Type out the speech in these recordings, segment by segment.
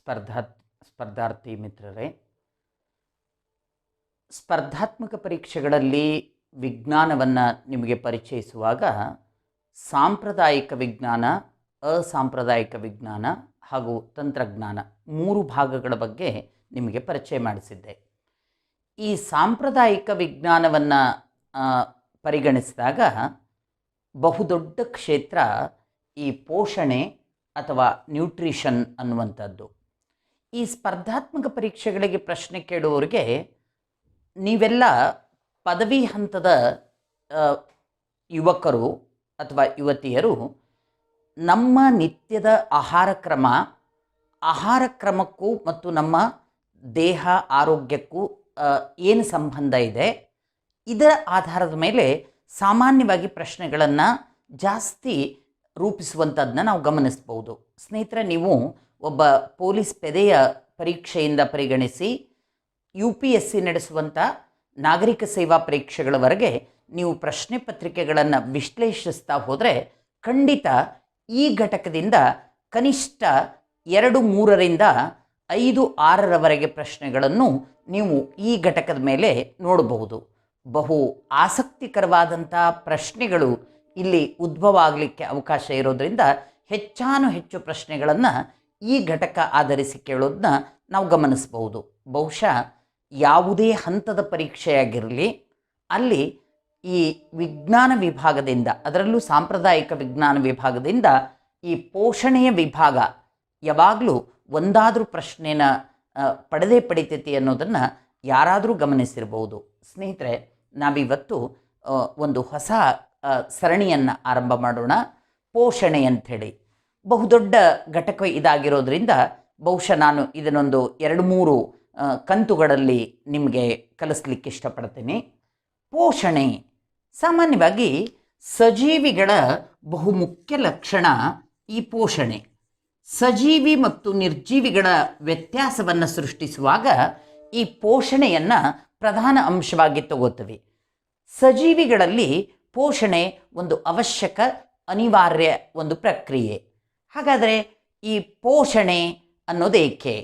ಸ್ಪರ್ಧಾ ಸ್ಪರ್ಧಾರ್ಥಿ ಮಿತ್ರರೇ, ಸ್ಪರ್ಧಾತ್ಮಕ ಪರೀಕ್ಷೆಗಳಲ್ಲಿ ವಿಜ್ಞಾನವನ್ನು ನಿಮಗೆ ಪರಿಚಯಿಸುವಾಗ ಸಾಂಪ್ರದಾಯಿಕ ವಿಜ್ಞಾನ, ಅಸಾಂಪ್ರದಾಯಿಕ ವಿಜ್ಞಾನ ಹಾಗೂ ತಂತ್ರಜ್ಞಾನ 3 ಭಾಗಗಳ ಬಗ್ಗೆ ನಿಮಗೆ ಪರಿಚಯ ಮಾಡಿಸಿದ್ದೆ. ಈ ಸಾಂಪ್ರದಾಯಿಕ ವಿಜ್ಞಾನವನ್ನು ಪರಿಗಣಿಸಿದಾಗ ಬಹುದೊಡ್ಡ ಕ್ಷೇತ್ರ ಈ ಪೋಷಣೆ ಅಥವಾ ನ್ಯೂಟ್ರಿಷನ್ ಅನ್ನುವಂಥದ್ದು. ಈ ಸ್ಪರ್ಧಾತ್ಮಕ ಪರೀಕ್ಷೆಗಳಿಗೆ ಪ್ರಶ್ನೆ ಕೇಳುವವರಿಗೆ ನೀವೆಲ್ಲ ಪದವಿ ಹಂತದ ಯುವಕರು ಅಥವಾ ಯುವತಿಯರು ನಮ್ಮ ನಿತ್ಯದ ಆಹಾರ ಕ್ರಮಕ್ಕೂ ಮತ್ತು ನಮ್ಮ ದೇಹ ಆರೋಗ್ಯಕ್ಕೂ ಏನು ಸಂಬಂಧ ಇದೆ, ಇದರ ಆಧಾರದ ಮೇಲೆ ಸಾಮಾನ್ಯವಾಗಿ ಪ್ರಶ್ನೆಗಳನ್ನು ಜಾಸ್ತಿ ರೂಪಿಸುವಂಥದ್ದನ್ನ ನಾವು ಗಮನಿಸ್ಬೋದು. ಸ್ನೇಹಿತರೆ, ನೀವು ಒಬ್ಬ ಪೊಲೀಸ್ ಪೇದೆಯ ಪರೀಕ್ಷೆಯಿಂದ ಪರಿಗಣಿಸಿ UPSC ನಡೆಸುವಂಥ ನಾಗರಿಕ ಸೇವಾ ಪರೀಕ್ಷೆಗಳವರೆಗೆ ನೀವು ಪ್ರಶ್ನೆ ಪತ್ರಿಕೆಗಳನ್ನು ವಿಶ್ಲೇಷಿಸ್ತಾ ಹೋದರೆ ಖಂಡಿತ ಈ ಘಟಕದಿಂದ ಕನಿಷ್ಠ 2-3ರಿಂದ 5-6ರವರೆಗೆ ಪ್ರಶ್ನೆಗಳನ್ನು ನೀವು ಈ ಘಟಕದ ಮೇಲೆ ನೋಡಬಹುದು. ಬಹು ಆಸಕ್ತಿಕರವಾದಂಥ ಪ್ರಶ್ನೆಗಳು ಇಲ್ಲಿ ಉದ್ಭವ ಆಗಲಿಕ್ಕೆ ಅವಕಾಶ ಇರೋದರಿಂದ ಹೆಚ್ಚು ಪ್ರಶ್ನೆಗಳನ್ನು ಈ ಘಟಕ ಆಧರಿಸಿ ಕೇಳೋದನ್ನ ನಾವು ಗಮನಿಸಬಹುದು. ಬಹುಶಃ ಯಾವುದೇ ಹಂತದ ಪರೀಕ್ಷೆಯಾಗಿರಲಿ, ಅಲ್ಲಿ ಈ ವಿಜ್ಞಾನ ವಿಭಾಗದಿಂದ, ಅದರಲ್ಲೂ ಸಾಂಪ್ರದಾಯಿಕ ವಿಜ್ಞಾನ ವಿಭಾಗದಿಂದ ಈ ಪೋಷಣೆಯ ವಿಭಾಗ ಯಾವಾಗಲೂ ಒಂದಾದರೂ ಪ್ರಶ್ನೆನ ಪಡೆದೇ ಪಡಿತೈತಿ ಅನ್ನೋದನ್ನು ಯಾರಾದರೂ ಗಮನಿಸಿರ್ಬೋದು. ಸ್ನೇಹಿತರೆ, ನಾವಿವತ್ತು ಒಂದು ಹೊಸ ಸರಣಿಯನ್ನು ಆರಂಭ ಮಾಡೋಣ, ಪೋಷಣೆ ಅಂಥೇಳಿ. ಬಹುದೊಡ್ಡ ಘಟಕ ಇದಾಗಿರೋದ್ರಿಂದ ಬಹುಶಃ ನಾನು ಇದನ್ನೊಂದು 2-3 ಕಂತುಗಳಲ್ಲಿ ನಿಮಗೆ ಕಲಿಸ್ಲಿಕ್ಕೆ ಇಷ್ಟಪಡ್ತೀನಿ. ಪೋಷಣೆ ಸಾಮಾನ್ಯವಾಗಿ ಸಜೀವಿಗಳ ಬಹುಮುಖ್ಯ ಲಕ್ಷಣ ಈ ಪೋಷಣೆ. ಸಜೀವಿ ಮತ್ತು ನಿರ್ಜೀವಿಗಳ ವ್ಯತ್ಯಾಸವನ್ನು ಸೃಷ್ಟಿಸುವಾಗ ಈ ಪೋಷಣೆಯನ್ನು ಪ್ರಧಾನ ಅಂಶವಾಗಿ ತಗೋತೀವಿ. ಸಜೀವಿಗಳಲ್ಲಿ ಪೋಷಣೆ ಒಂದು ಅವಶ್ಯಕ, ಅನಿವಾರ್ಯ ಒಂದು ಪ್ರಕ್ರಿಯೆ. ಹಾಗಾದರೆ ಈ ಪೋಷಣೆ ಅನ್ನೋದೇಕೆ?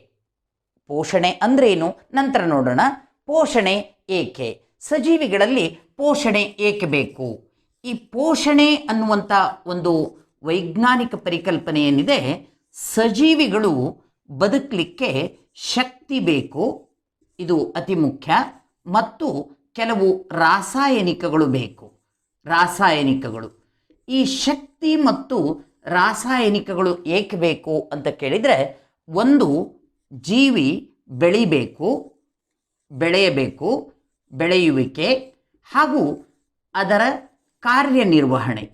ಪೋಷಣೆ ಅಂದ್ರೇನು ನಂತರ ನೋಡೋಣ. ಪೋಷಣೆ ಏಕೆ? ಸಜೀವಿಗಳಲ್ಲಿ ಪೋಷಣೆ ಏಕೆ ಬೇಕು? ಈ ಪೋಷಣೆ ಅನ್ನುವಂಥ ಒಂದು ವೈಜ್ಞಾನಿಕ ಪರಿಕಲ್ಪನೆ ಏನಿದೆ, ಸಜೀವಿಗಳು ಬದುಕಲಿಕ್ಕೆ ಶಕ್ತಿ ಬೇಕು, ಇದು ಅತಿ ಮುಖ್ಯ, ಮತ್ತು ಕೆಲವು ರಾಸಾಯನಿಕಗಳು ಬೇಕು. ರಾಸಾಯನಿಕಗಳು, ಈ ಶಕ್ತಿ ಮತ್ತು ರಾಸಾಯನಿಕಗಳು ಏಕೆ ಬೇಕು ಅಂತ ಕೇಳಿದರೆ, ಒಂದು ಜೀವಿ ಬೆಳೆಯಬೇಕು, ಬೆಳೆಯುವಿಕೆ ಹಾಗೂ ಅದರ ಕಾರ್ಯನಿರ್ವಹಣೆ.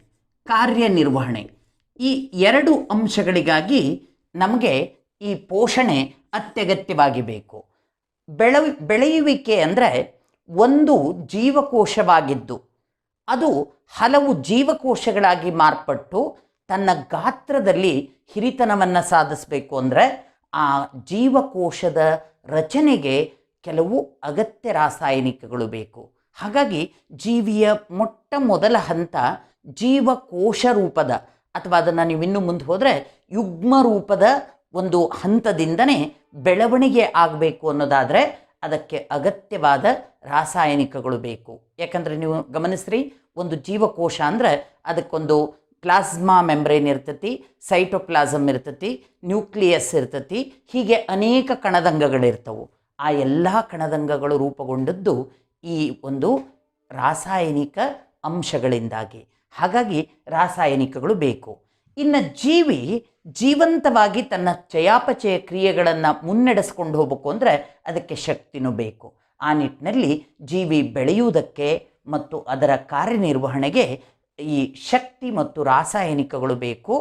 ಈ 2 ಅಂಶಗಳಿಗಾಗಿ ನಮಗೆ ಈ ಪೋಷಣೆ ಅತ್ಯಗತ್ಯವಾಗಿ ಬೇಕು. ಬೆಳೆಯುವಿಕೆ ಅಂದರೆ ಒಂದು ಜೀವಕೋಶವಾಗಿದ್ದು ಅದು ಹಲವು ಜೀವಕೋಶಗಳಾಗಿ ಮಾರ್ಪಟ್ಟು ತನ್ನ ಗಾತ್ರದಲ್ಲಿ ಹಿರಿತನವನ್ನು ಸಾಧಿಸಬೇಕು ಅಂದರೆ ಆ ಜೀವಕೋಶದ ರಚನೆಗೆ ಕೆಲವು ಅಗತ್ಯ ರಾಸಾಯನಿಕಗಳು ಬೇಕು. ಹಾಗಾಗಿ ಜೀವಿಯ ಮೊಟ್ಟ ಮೊದಲ ಹಂತ ಜೀವಕೋಶ ರೂಪದ, ಅಥವಾ ಅದನ್ನು ನೀವು ಇನ್ನೂ ಮುಂದೆ ಹೋದರೆ ಯುಗ್ಮ ರೂಪದ ಒಂದು ಹಂತದಿಂದನೇ ಬೆಳವಣಿಗೆ ಆಗಬೇಕು ಅನ್ನೋದಾದರೆ ಅದಕ್ಕೆ ಅಗತ್ಯವಾದ ರಾಸಾಯನಿಕಗಳು ಬೇಕು. ಯಾಕಂದರೆ ನೀವು ಗಮನಿಸ್ರಿ, ಒಂದು ಜೀವಕೋಶ ಅಂದರೆ ಅದಕ್ಕೊಂದು ಪ್ಲಾಸ್ಮಾ ಮೆಂಬ್ರೇನ್ ಇರ್ತೈತಿ, ಸೈಟೋಪ್ಲಾಸಮ್ ಇರ್ತೈತಿ, ನ್ಯೂಕ್ಲಿಯಸ್ ಇರ್ತೈತಿ, ಹೀಗೆ ಅನೇಕ ಕಣದಂಗಗಳಿರ್ತವೆ. ಆ ಎಲ್ಲ ಕಣದಂಗಗಳು ರೂಪುಗೊಂಡದ್ದು ಈ ಒಂದು ರಾಸಾಯನಿಕ ಅಂಶಗಳಿಂದಾಗಿ. ಹಾಗಾಗಿ ರಾಸಾಯನಿಕಗಳು ಬೇಕು. ಇನ್ನು ಜೀವಿ ಜೀವಂತವಾಗಿ ತನ್ನ ಚಯಾಪಚಯ ಕ್ರಿಯೆಗಳನ್ನು ಮುನ್ನಡೆಸ್ಕೊಂಡು ಹೋಗಬೇಕು ಅಂದರೆ ಅದಕ್ಕೆ ಶಕ್ತಿನೂ ಬೇಕು. ಆ ನಿಟ್ಟಿನಲ್ಲಿ ಜೀವಿ ಬೆಳೆಯುವುದಕ್ಕೆ ಮತ್ತು ಅದರ ಕಾರ್ಯನಿರ್ವಹಣೆಗೆ ಈ ಶಕ್ತಿ ಮತ್ತು ರಾಸಾಯನಿಕಗಳು ಬೇಕು.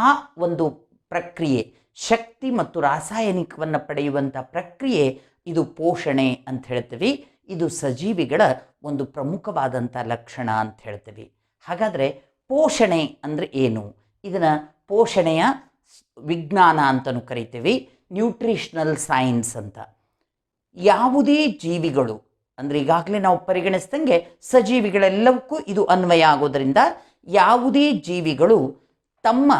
ಆ ಒಂದು ಪ್ರಕ್ರಿಯೆ, ಶಕ್ತಿ ಮತ್ತು ರಾಸಾಯನಿಕವನ್ನು ಪಡೆಯುವಂಥ ಪ್ರಕ್ರಿಯೆ, ಇದು ಪೋಷಣೆ ಅಂತ ಹೇಳ್ತೀವಿ. ಇದು ಸಜೀವಿಗಳ ಒಂದು ಪ್ರಮುಖವಾದಂಥ ಲಕ್ಷಣ ಅಂತ ಹೇಳ್ತೀವಿ. ಹಾಗಾದರೆ ಪೋಷಣೆ ಅಂದರೆ ಏನು? ಇದನ್ನು ಪೋಷಣೆಯ ವಿಜ್ಞಾನ ಅಂತಲೂ ಕರಿತೀವಿ, ನ್ಯೂಟ್ರಿಷನಲ್ ಸೈನ್ಸ್ ಅಂತ. ಯಾವುದೇ ಜೀವಿಗಳು ಅಂದರೆ ಈಗಾಗಲೇ ನಾವು ಪರಿಗಣಿಸಿದಂಗೆ ಸಜೀವಿಗಳೆಲ್ಲವಕ್ಕೂ ಇದು ಅನ್ವಯ ಆಗೋದರಿಂದ ಯಾವುದೇ ಜೀವಿಗಳು ತಮ್ಮ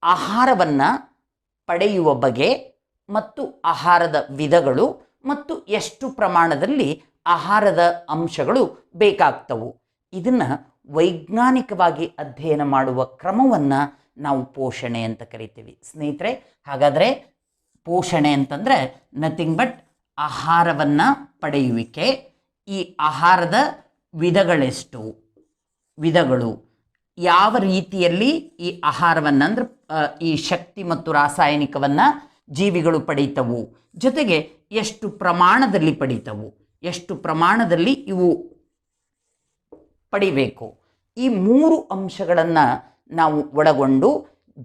ಆಹಾರವನ್ನು ಪಡೆಯುವ ಬಗೆ ಮತ್ತು ಆಹಾರದ ವಿಧಗಳು ಮತ್ತು ಎಷ್ಟು ಪ್ರಮಾಣದಲ್ಲಿ ಆಹಾರದ ಅಂಶಗಳು ಬೇಕಾಗ್ತವು, ಇದನ್ನು ವೈಜ್ಞಾನಿಕವಾಗಿ ಅಧ್ಯಯನ ಮಾಡುವ ಕ್ರಮವನ್ನು ನಾವು ಪೋಷಣೆ ಅಂತ ಕರಿತೀವಿ. ಸ್ನೇಹಿತರೆ, ಹಾಗಾದರೆ ಪೋಷಣೆ ಅಂತಂದರೆ ನಥಿಂಗ್ ಬಟ್ ಆಹಾರವನ್ನು ಪಡೆಯುವಿಕೆ. ಈ ಆಹಾರದ ವಿಧಗಳೆಷ್ಟು, ವಿಧಗಳು ಯಾವ ರೀತಿಯಲ್ಲಿ ಈ ಆಹಾರವನ್ನು ಅಂದರೆ ಈ ಶಕ್ತಿ ಮತ್ತು ರಾಸಾಯನಿಕವನ್ನು ಜೀವಿಗಳು ಪಡೀತವು, ಜೊತೆಗೆ ಎಷ್ಟು ಪ್ರಮಾಣದಲ್ಲಿ ಪಡೀತವು, ಎಷ್ಟು ಪ್ರಮಾಣದಲ್ಲಿ ಇವು ಪಡಿಬೇಕು, ಈ 3 ಅಂಶಗಳನ್ನು ನಾವು ಒಳಗೊಂಡು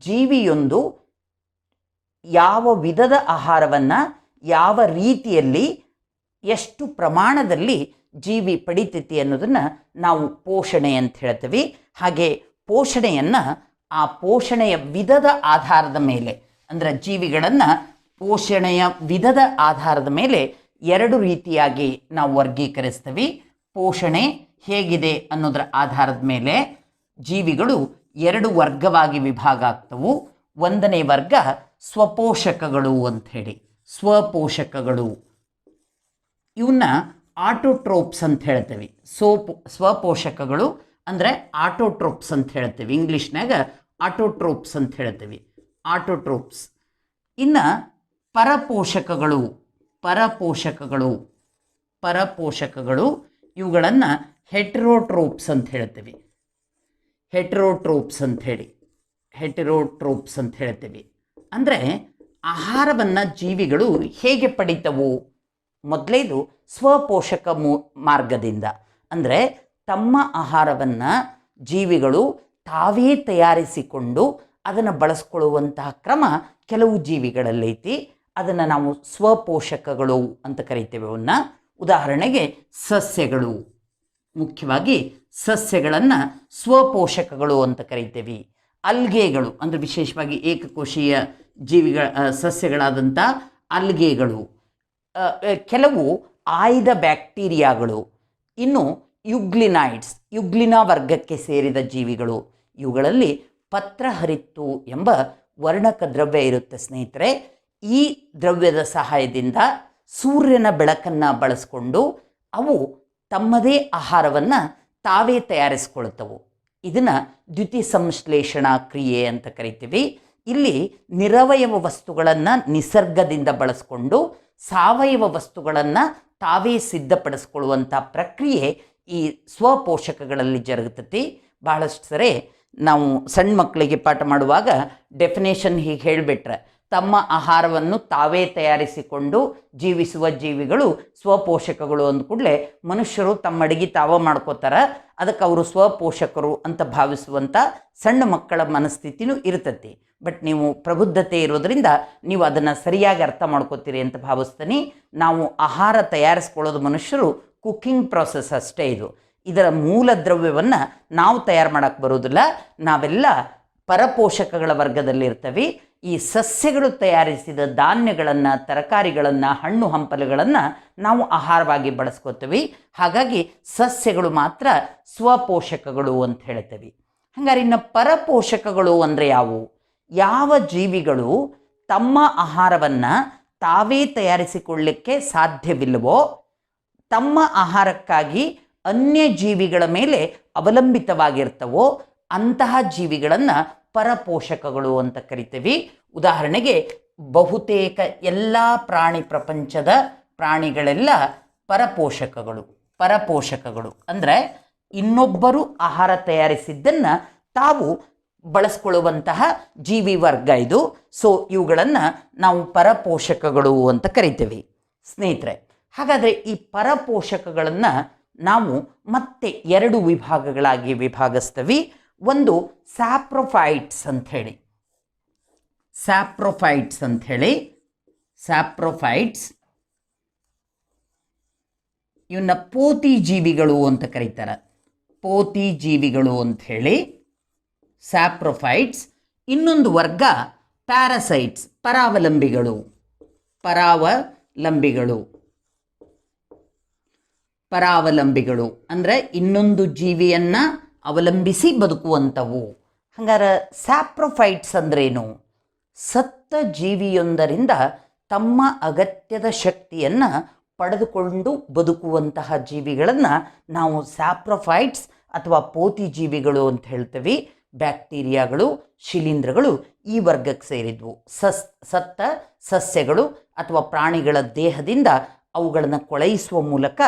ಜೀವಿಯೊಂದು ಯಾವ ವಿಧದ ಆಹಾರವನ್ನು ಯಾವ ರೀತಿಯಲ್ಲಿ ಎಷ್ಟು ಪ್ರಮಾಣದಲ್ಲಿ ಜೀವಿ ಪಡಿತೈತಿ ಅನ್ನೋದನ್ನು ನಾವು ಪೋಷಣೆ ಅಂತ ಹೇಳ್ತೀವಿ. ಹಾಗೆ ಪೋಷಣೆಯನ್ನು ಆ ಪೋಷಣೆಯ ವಿಧದ ಆಧಾರದ ಮೇಲೆ, ಅಂದರೆ ಜೀವಿಗಳನ್ನು ಪೋಷಣೆಯ ವಿಧದ ಆಧಾರದ ಮೇಲೆ 2 ರೀತಿಯಾಗಿ ನಾವು ವರ್ಗೀಕರಿಸ್ತೀವಿ. ಪೋಷಣೆ ಹೇಗಿದೆ ಅನ್ನೋದರ ಆಧಾರದ ಮೇಲೆ ಜೀವಿಗಳು 2 ವರ್ಗವಾಗಿ ವಿಭಾಗ ಆಗ್ತವು. 1ನೇ ವರ್ಗ ಸ್ವಪೋಷಕಗಳು ಅಂಥೇಳಿ, ಸ್ವಪೋಷಕಗಳು. ಇವನ್ನ ಆಟೋಟ್ರೋಪ್ಸ್ ಅಂತ ಹೇಳ್ತೀವಿ. ಸ್ವಪೋಷಕಗಳು ಅಂದರೆ ಆಟೋಟ್ರೋಪ್ಸ್ ಅಂತ ಹೇಳ್ತೀವಿ, ಇಂಗ್ಲೀಷ್ನಾಗ ಆಟೋಟ್ರೋಪ್ಸ್ ಅಂತ ಹೇಳ್ತೀವಿ, ಆಟೋಟ್ರೋಪ್ಸ್. ಇನ್ನು ಪರಪೋಷಕಗಳು, ಪರಪೋಷಕಗಳು, ಪರಪೋಷಕಗಳು ಇವುಗಳನ್ನು ಹೆಟೆರೋಟ್ರೋಪ್ಸ್ ಅಂತ ಹೇಳ್ತೀವಿ, ಹೆಟೆರೋಟ್ರೋಪ್ಸ್ ಅಂಥೇಳಿ, ಹೆಟೆರೋಟ್ರೋಪ್ಸ್ ಅಂತ ಹೇಳ್ತೀವಿ. ಅಂದರೆ ಆಹಾರವನ್ನು ಜೀವಿಗಳು ಹೇಗೆ ಪಡಿತವು? ಮೊದಲೇದು ಸ್ವಪೋಷಕ ಮಾರ್ಗದಿಂದ, ಅಂದರೆ ತಮ್ಮ ಆಹಾರವನ್ನು ಜೀವಿಗಳು ತಾವೇ ತಯಾರಿಸಿಕೊಂಡು ಅದನ್ನು ಬಳಸ್ಕೊಳ್ಳುವಂತಹ ಕ್ರಮ ಕೆಲವು ಜೀವಿಗಳಲ್ಲೈತಿ. ಅದನ್ನು ನಾವು ಸ್ವಪೋಷಕಗಳು ಅಂತ ಕರಿತೇವೆ. ಅವನ್ನ ಉದಾಹರಣೆಗೆ ಸಸ್ಯಗಳು, ಮುಖ್ಯವಾಗಿ ಸಸ್ಯಗಳನ್ನು ಸ್ವಪೋಷಕಗಳು ಅಂತ ಕರಿತೇವೆ. ಅಲ್ಗೆಗಳು ಅಂದರೆ ವಿಶೇಷವಾಗಿ ಏಕಕೋಶೀಯ ಜೀವಿಗಳ ಸಸ್ಯಗಳಾದಂಥ ಅಲ್ಗೆಗಳು, ಕೆಲವು ಆಯ್ದ ಬ್ಯಾಕ್ಟೀರಿಯಾಗಳು, ಇನ್ನು ಯುಗ್ಲಿನೈಡ್ಸ್, ಯುಗ್ಲಿನ ವರ್ಗಕ್ಕೆ ಸೇರಿದ ಜೀವಿಗಳು. ಇವುಗಳಲ್ಲಿ ಪತ್ರಹರಿತ್ತು ಎಂಬ ವರ್ಣಕ ದ್ರವ್ಯ ಇರುತ್ತೆ ಸ್ನೇಹಿತರೆ. ಈ ದ್ರವ್ಯದ ಸಹಾಯದಿಂದ ಸೂರ್ಯನ ಬೆಳಕನ್ನು ಬಳಸಿಕೊಂಡು ಅವು ತಮ್ಮದೇ ಆಹಾರವನ್ನು ತಾವೇ ತಯಾರಿಸ್ಕೊಳ್ತವು. ಇದನ್ನು ದ್ಯುತಿಸಂಶ್ಲೇಷಣಾ ಕ್ರಿಯೆ ಅಂತ ಕರಿತೀವಿ. ಇಲ್ಲಿ ನಿರವಯವ ವಸ್ತುಗಳನ್ನು ನಿಸರ್ಗದಿಂದ ಬಳಸ್ಕೊಂಡು ಸಾವಯವ ವಸ್ತುಗಳನ್ನು ತಾವೇ ಸಿದ್ಧಪಡಿಸ್ಕೊಳ್ಳುವಂಥ ಪ್ರಕ್ರಿಯೆ ಈ ಸ್ವಪೋಷಕಗಳಲ್ಲಿ ಜರುಗುತ್ತದೆ. ಬಹಳಷ್ಟು ಸರಿ ನಾವು ಸಣ್ಣ ಮಕ್ಕಳಿಗೆ ಪಾಠ ಮಾಡುವಾಗ ಡೆಫಿನೇಷನ್ ಹೀಗೆ ಹೇಳಿಬಿಟ್ರೆ, ತಮ್ಮ ಆಹಾರವನ್ನು ತಾವೇ ತಯಾರಿಸಿಕೊಂಡು ಜೀವಿಸುವ ಜೀವಿಗಳು ಸ್ವಪೋಷಕಗಳು ಅಂದ ಕೂಡಲೇ ಮನುಷ್ಯರು ತಮ್ಮ ಅಡಿಗೆ ತಾವೇ ಮಾಡ್ಕೋತಾರೆ, ಅದಕ್ಕೆ ಅವರು ಸ್ವಪೋಷಕರು ಅಂತ ಭಾವಿಸುವಂಥ ಸಣ್ಣ ಮಕ್ಕಳ ಮನಸ್ಥಿತಿನೂ ಇರ್ತತಿ. ಬಟ್ ನೀವು ಪ್ರಬುದ್ಧತೆ ಇರೋದ್ರಿಂದ ನೀವು ಅದನ್ನು ಸರಿಯಾಗಿ ಅರ್ಥ ಮಾಡ್ಕೋತೀರಿ ಅಂತ ಭಾವಿಸ್ತೀನಿ. ನಾವು ಆಹಾರ ತಯಾರಿಸ್ಕೊಳ್ಳೋದು ಮನುಷ್ಯರು ಕುಕ್ಕಿಂಗ್ ಪ್ರಾಸೆಸ್ ಅಷ್ಟೇ. ಇದರ ಮೂಲ ದ್ರವ್ಯವನ್ನು ನಾವು ತಯಾರು ಮಾಡೋಕ್ಕೆ ಬರೋದಿಲ್ಲ. ನಾವೆಲ್ಲ ಪರಪೋಷಕಗಳ ವರ್ಗದಲ್ಲಿರ್ತವೆ. ಈ ಸಸ್ಯಗಳು ತಯಾರಿಸಿದ ಧಾನ್ಯಗಳನ್ನು, ತರಕಾರಿಗಳನ್ನು, ಹಣ್ಣು ಹಂಪಲುಗಳನ್ನು ನಾವು ಆಹಾರವಾಗಿ ಬಳಸ್ಕೋತೀವಿ. ಹಾಗಾಗಿ ಸಸ್ಯಗಳು ಮಾತ್ರ ಸ್ವಪೋಷಕಗಳು ಅಂತ ಹೇಳ್ತೀವಿ. ಹಂಗಾರೆ ಇನ್ನು ಪರಪೋಷಕಗಳು ಅಂದರೆ ಯಾವುವು? ಯಾವ ಜೀವಿಗಳು ತಮ್ಮ ಆಹಾರವನ್ನು ತಾವೇ ತಯಾರಿಸಿಕೊಳ್ಳಲಿಕ್ಕೆ ಸಾಧ್ಯವಿಲ್ಲವೋ, ತಮ್ಮ ಆಹಾರಕ್ಕಾಗಿ ಅನ್ಯ ಜೀವಿಗಳ ಮೇಲೆ ಅವಲಂಬಿತವಾಗಿರ್ತವೋ ಅಂತಹ ಜೀವಿಗಳನ್ನು ಪರಪೋಷಕಗಳು ಅಂತ ಕರಿತೀವಿ. ಉದಾಹರಣೆಗೆ ಬಹುತೇಕ ಎಲ್ಲ ಪ್ರಾಣಿ ಪ್ರಪಂಚದ ಪ್ರಾಣಿಗಳೆಲ್ಲ ಪರಪೋಷಕಗಳು. ಪರಪೋಷಕಗಳು ಅಂದರೆ ಇನ್ನೊಬ್ಬರು ಆಹಾರ ತಯಾರಿಸಿದ್ದನ್ನು ತಾವು ಬಳಸ್ಕೊಳ್ಳುವಂತಹ ಜೀವಿ ವರ್ಗ ಇದು. ಸೊ ಇವುಗಳನ್ನು ನಾವು ಪರಪೋಷಕಗಳು ಅಂತ ಕರಿತೀವಿ ಸ್ನೇಹಿತರೆ. ಹಾಗಾದರೆ ಈ ಪರಪೋಷಕಗಳನ್ನು ನಾವು ಮತ್ತೆ 2 ವಿಭಾಗಗಳಾಗಿ ವಿಭಾಗಿಸ್ತೀವಿ. ಒಂದು ಸ್ಯಾಪ್ರೋಫೈಟ್ಸ್ ಅಂಥೇಳಿ, ಸ್ಯಾಪ್ರೋಫೈಟ್ಸ್ ಅಂಥೇಳಿ, ಸ್ಯಾಪ್ರೋಫೈಟ್ಸ್ ಇವನ್ನ ಪೋತಿ ಜೀವಿಗಳು ಅಂತ ಕರೀತಾರೆ. ಪೋತಿ ಜೀವಿಗಳು ಅಂಥೇಳಿ ಸ್ಯಾಪ್ರೋಫೈಟ್ಸ್. ಇನ್ನೊಂದು ವರ್ಗ ಪ್ಯಾರಾಸೈಟ್ಸ್, ಪರಾವಲಂಬಿಗಳು. ಪರಾವಲಂಬಿಗಳು, ಪರಾವಲಂಬಿಗಳು ಅಂದರೆ ಇನ್ನೊಂದು ಜೀವಿಯನ್ನು ಅವಲಂಬಿಸಿ ಬದುಕುವಂಥವು. ಹಂಗಾರೆ ಸ್ಯಾಪ್ರೋಫೈಟ್ಸ್ ಅಂದ್ರೇನು? ಸತ್ತ ಜೀವಿಯೊಂದರಿಂದ ತಮ್ಮ ಅಗತ್ಯದ ಶಕ್ತಿಯನ್ನು ಪಡೆದುಕೊಂಡು ಬದುಕುವಂತಹ ಜೀವಿಗಳನ್ನು ನಾವು ಸ್ಯಾಪ್ರೋಫೈಟ್ಸ್ ಅಥವಾ ಪೋತಿ ಜೀವಿಗಳು ಅಂತ ಹೇಳ್ತೀವಿ. ಬ್ಯಾಕ್ಟೀರಿಯಾಗಳು, ಶಿಲೀಂಧ್ರಗಳು ಈ ವರ್ಗಕ್ಕೆ ಸೇರಿದ್ವು. ಸತ್ತ ಸಸ್ಯಗಳು ಅಥವಾ ಪ್ರಾಣಿಗಳ ದೇಹದಿಂದ ಅವುಗಳನ್ನು ಕೊಳೆಯಿಸುವ ಮೂಲಕ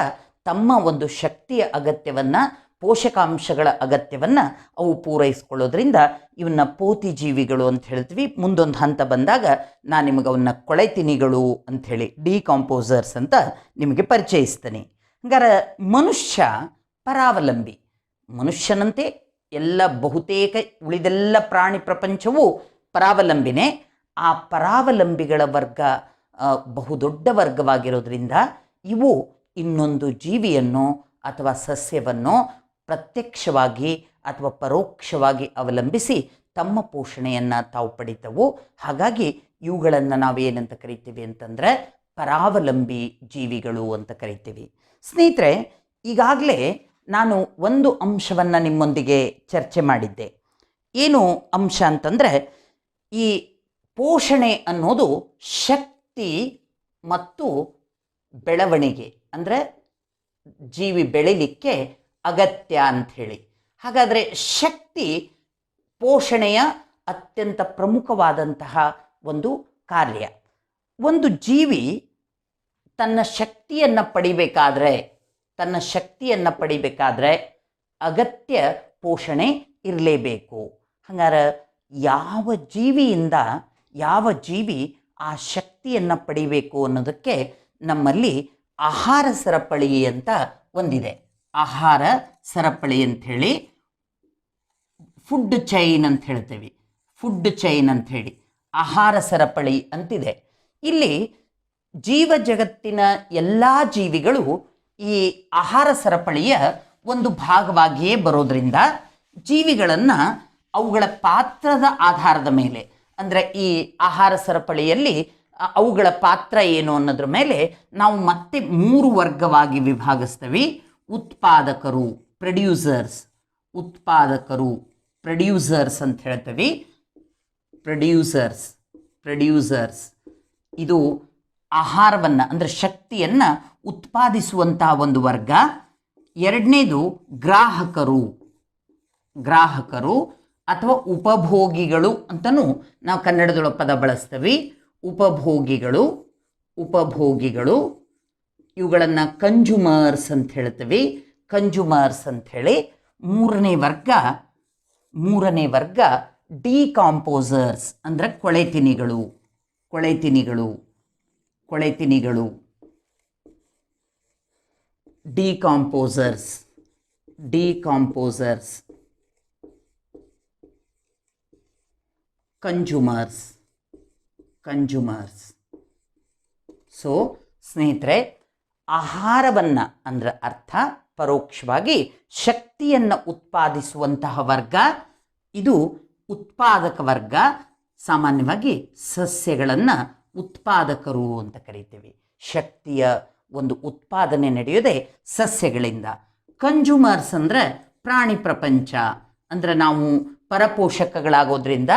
ತಮ್ಮ ಒಂದು ಶಕ್ತಿಯ ಅಗತ್ಯವನ್ನು, ಪೋಷಕಾಂಶಗಳ ಅಗತ್ಯವನ್ನು ಅವು ಪೂರೈಸ್ಕೊಳ್ಳೋದ್ರಿಂದ ಇವನ್ನ ಪೋತಿ ಜೀವಿಗಳು ಅಂತ ಹೇಳ್ತೀವಿ. ಮುಂದೊಂದು ಹಂತ ಬಂದಾಗ ನಾನು ನಿಮಗೆ ಅವನ್ನ ಕೊಳೆತಿನಿಗಳು ಅಂಥೇಳಿ, ಡಿಕಾಂಪೋಸರ್ಸ್ ಅಂತ ನಿಮಗೆ ಪರಿಚಯಿಸ್ತೇನೆ. ಹಂಗಾರೆ ಮನುಷ್ಯ ಪರಾವಲಂಬಿ. ಮನುಷ್ಯನಂತೆ ಎಲ್ಲ ಬಹುತೇಕ ಉಳಿದೆಲ್ಲ ಪ್ರಾಣಿ ಪ್ರಪಂಚವೂ ಪರಾವಲಂಬಿನೇ. ಆ ಪರಾವಲಂಬಿಗಳ ವರ್ಗ ಬಹುದೊಡ್ಡ ವರ್ಗವಾಗಿರೋದ್ರಿಂದ ಇವು ಇನ್ನೊಂದು ಜೀವಿಯನ್ನು ಅಥವಾ ಸಸ್ಯವನ್ನು ಪ್ರತ್ಯಕ್ಷವಾಗಿ ಅಥವಾ ಪರೋಕ್ಷವಾಗಿ ಅವಲಂಬಿಸಿ ತಮ್ಮ ಪೋಷಣೆಯನ್ನು ತಾವು ಪಡಿತವು. ಹಾಗಾಗಿ ಇವುಗಳನ್ನು ನಾವೇನಂತ ಕರಿತೀವಿ ಅಂತಂದರೆ ಪರಾವಲಂಬಿ ಜೀವಿಗಳು ಅಂತ ಕರಿತೀವಿ. ಸ್ನೇಹಿತರೆ, ಈಗಾಗಲೇ ನಾನು ಒಂದು ಅಂಶವನ್ನು ನಿಮ್ಮೊಂದಿಗೆ ಚರ್ಚೆ ಮಾಡಿದ್ದೆ. ಏನು ಅಂಶ ಅಂತಂದರೆ, ಈ ಪೋಷಣೆ ಅನ್ನೋದು ಶಕ್ತಿ ಮತ್ತು ಬೆಳವಣಿಗೆ, ಅಂದರೆ ಜೀವಿ ಬೆಳಿಲಿಕ್ಕೆ ಅಗತ್ಯ ಅಂಥೇಳಿ. ಹಾಗಾದರೆ ಶಕ್ತಿ ಪೋಷಣೆಯ ಅತ್ಯಂತ ಪ್ರಮುಖವಾದಂತಹ ಒಂದು ಕಾರ್ಯ. ಒಂದು ಜೀವಿ ತನ್ನ ಶಕ್ತಿಯನ್ನು ಪಡಿಬೇಕಾದ್ರೆ ಅಗತ್ಯ ಪೋಷಣೆ ಇರಲೇಬೇಕು. ಹಂಗಾರೆ ಯಾವ ಜೀವಿ ಆ ಶಕ್ತಿಯನ್ನು ಪಡಿಬೇಕು ಅನ್ನೋದಕ್ಕೆ ನಮ್ಮಲ್ಲಿ ಆಹಾರ ಸರಪಳಿ ಅಂತ ಒಂದಿದೆ. ಆಹಾರ ಸರಪಳಿ ಅಂಥೇಳಿ ಫುಡ್ ಚೈನ್ ಅಂತ ಹೇಳ್ತೀವಿ. ಫುಡ್ ಚೈನ್ ಅಂಥೇಳಿ ಆಹಾರ ಸರಪಳಿ ಅಂತಿದೆ. ಇಲ್ಲಿ ಜೀವ ಜಗತ್ತಿನ ಎಲ್ಲ ಜೀವಿಗಳು ಈ ಆಹಾರ ಸರಪಳಿಯ ಒಂದು ಭಾಗವಾಗಿಯೇ ಬರೋದ್ರಿಂದ ಜೀವಿಗಳನ್ನು ಅವುಗಳ ಪಾತ್ರದ ಆಧಾರದ ಮೇಲೆ, ಅಂದರೆ ಈ ಆಹಾರ ಸರಪಳಿಯಲ್ಲಿ ಅವುಗಳ ಪಾತ್ರ ಏನು ಅನ್ನೋದ್ರ ಮೇಲೆ ನಾವು ಮತ್ತೆ 3 ವರ್ಗವಾಗಿ ವಿಭಾಗಿಸ್ತೀವಿ. ಉತ್ಪಾದಕರು, ಪ್ರೊಡ್ಯೂಸರ್ಸ್ ಅಂತ ಹೇಳ್ತೀವಿ. ಪ್ರೊಡ್ಯೂಸರ್ಸ್ ಇದು ಆಹಾರವನ್ನು, ಅಂದರೆ ಶಕ್ತಿಯನ್ನು ಉತ್ಪಾದಿಸುವಂತಹ ಒಂದು ವರ್ಗ. ಎರಡನೇದು ಗ್ರಾಹಕರು ಅಥವಾ ಉಪಭೋಗಿಗಳು ಅಂತಲೂ ನಾವು ಕನ್ನಡದೊಳಗೆ ಪದ ಬಳಸ್ತೀವಿ. ಉಪಭೋಗಿಗಳು ಇವುಗಳನ್ನು ಕನ್ಸ್ಯೂಮರ್ಸ್ ಅಂತ ಹೇಳ್ತೀವಿ. ಅಂಥೇಳಿ ಮೂರನೇ ವರ್ಗ ಡಿಕಾಂಪೋಸರ್ಸ್, ಅಂದರೆ ಕೊಳೆತಿನಿಗಳು. Decomposers consumers. ಸೊ ಸ್ನೇಹಿತರೆ, ಆಹಾರವನ್ನು ಅಂದರೆ ಅರ್ಥ ಪರೋಕ್ಷವಾಗಿ ಶಕ್ತಿಯನ್ನು ಉತ್ಪಾದಿಸುವಂತಹ ವರ್ಗ ಇದು ಉತ್ಪಾದಕ ವರ್ಗ. ಸಾಮಾನ್ಯವಾಗಿ ಸಸ್ಯಗಳನ್ನು ಉತ್ಪಾದಕರು ಅಂತ ಕರಿತೀವಿ. ಶಕ್ತಿಯ ಒಂದು ಉತ್ಪಾದನೆ ನಡೆಯೋದೇ ಸಸ್ಯಗಳಿಂದ. ಕನ್ಸ್ಯೂಮರ್ಸ್ ಅಂದರೆ ಪ್ರಾಣಿ ಪ್ರಪಂಚ, ಅಂದರೆ ನಾವು ಪರಪೋಷಕಗಳಾಗೋದ್ರಿಂದ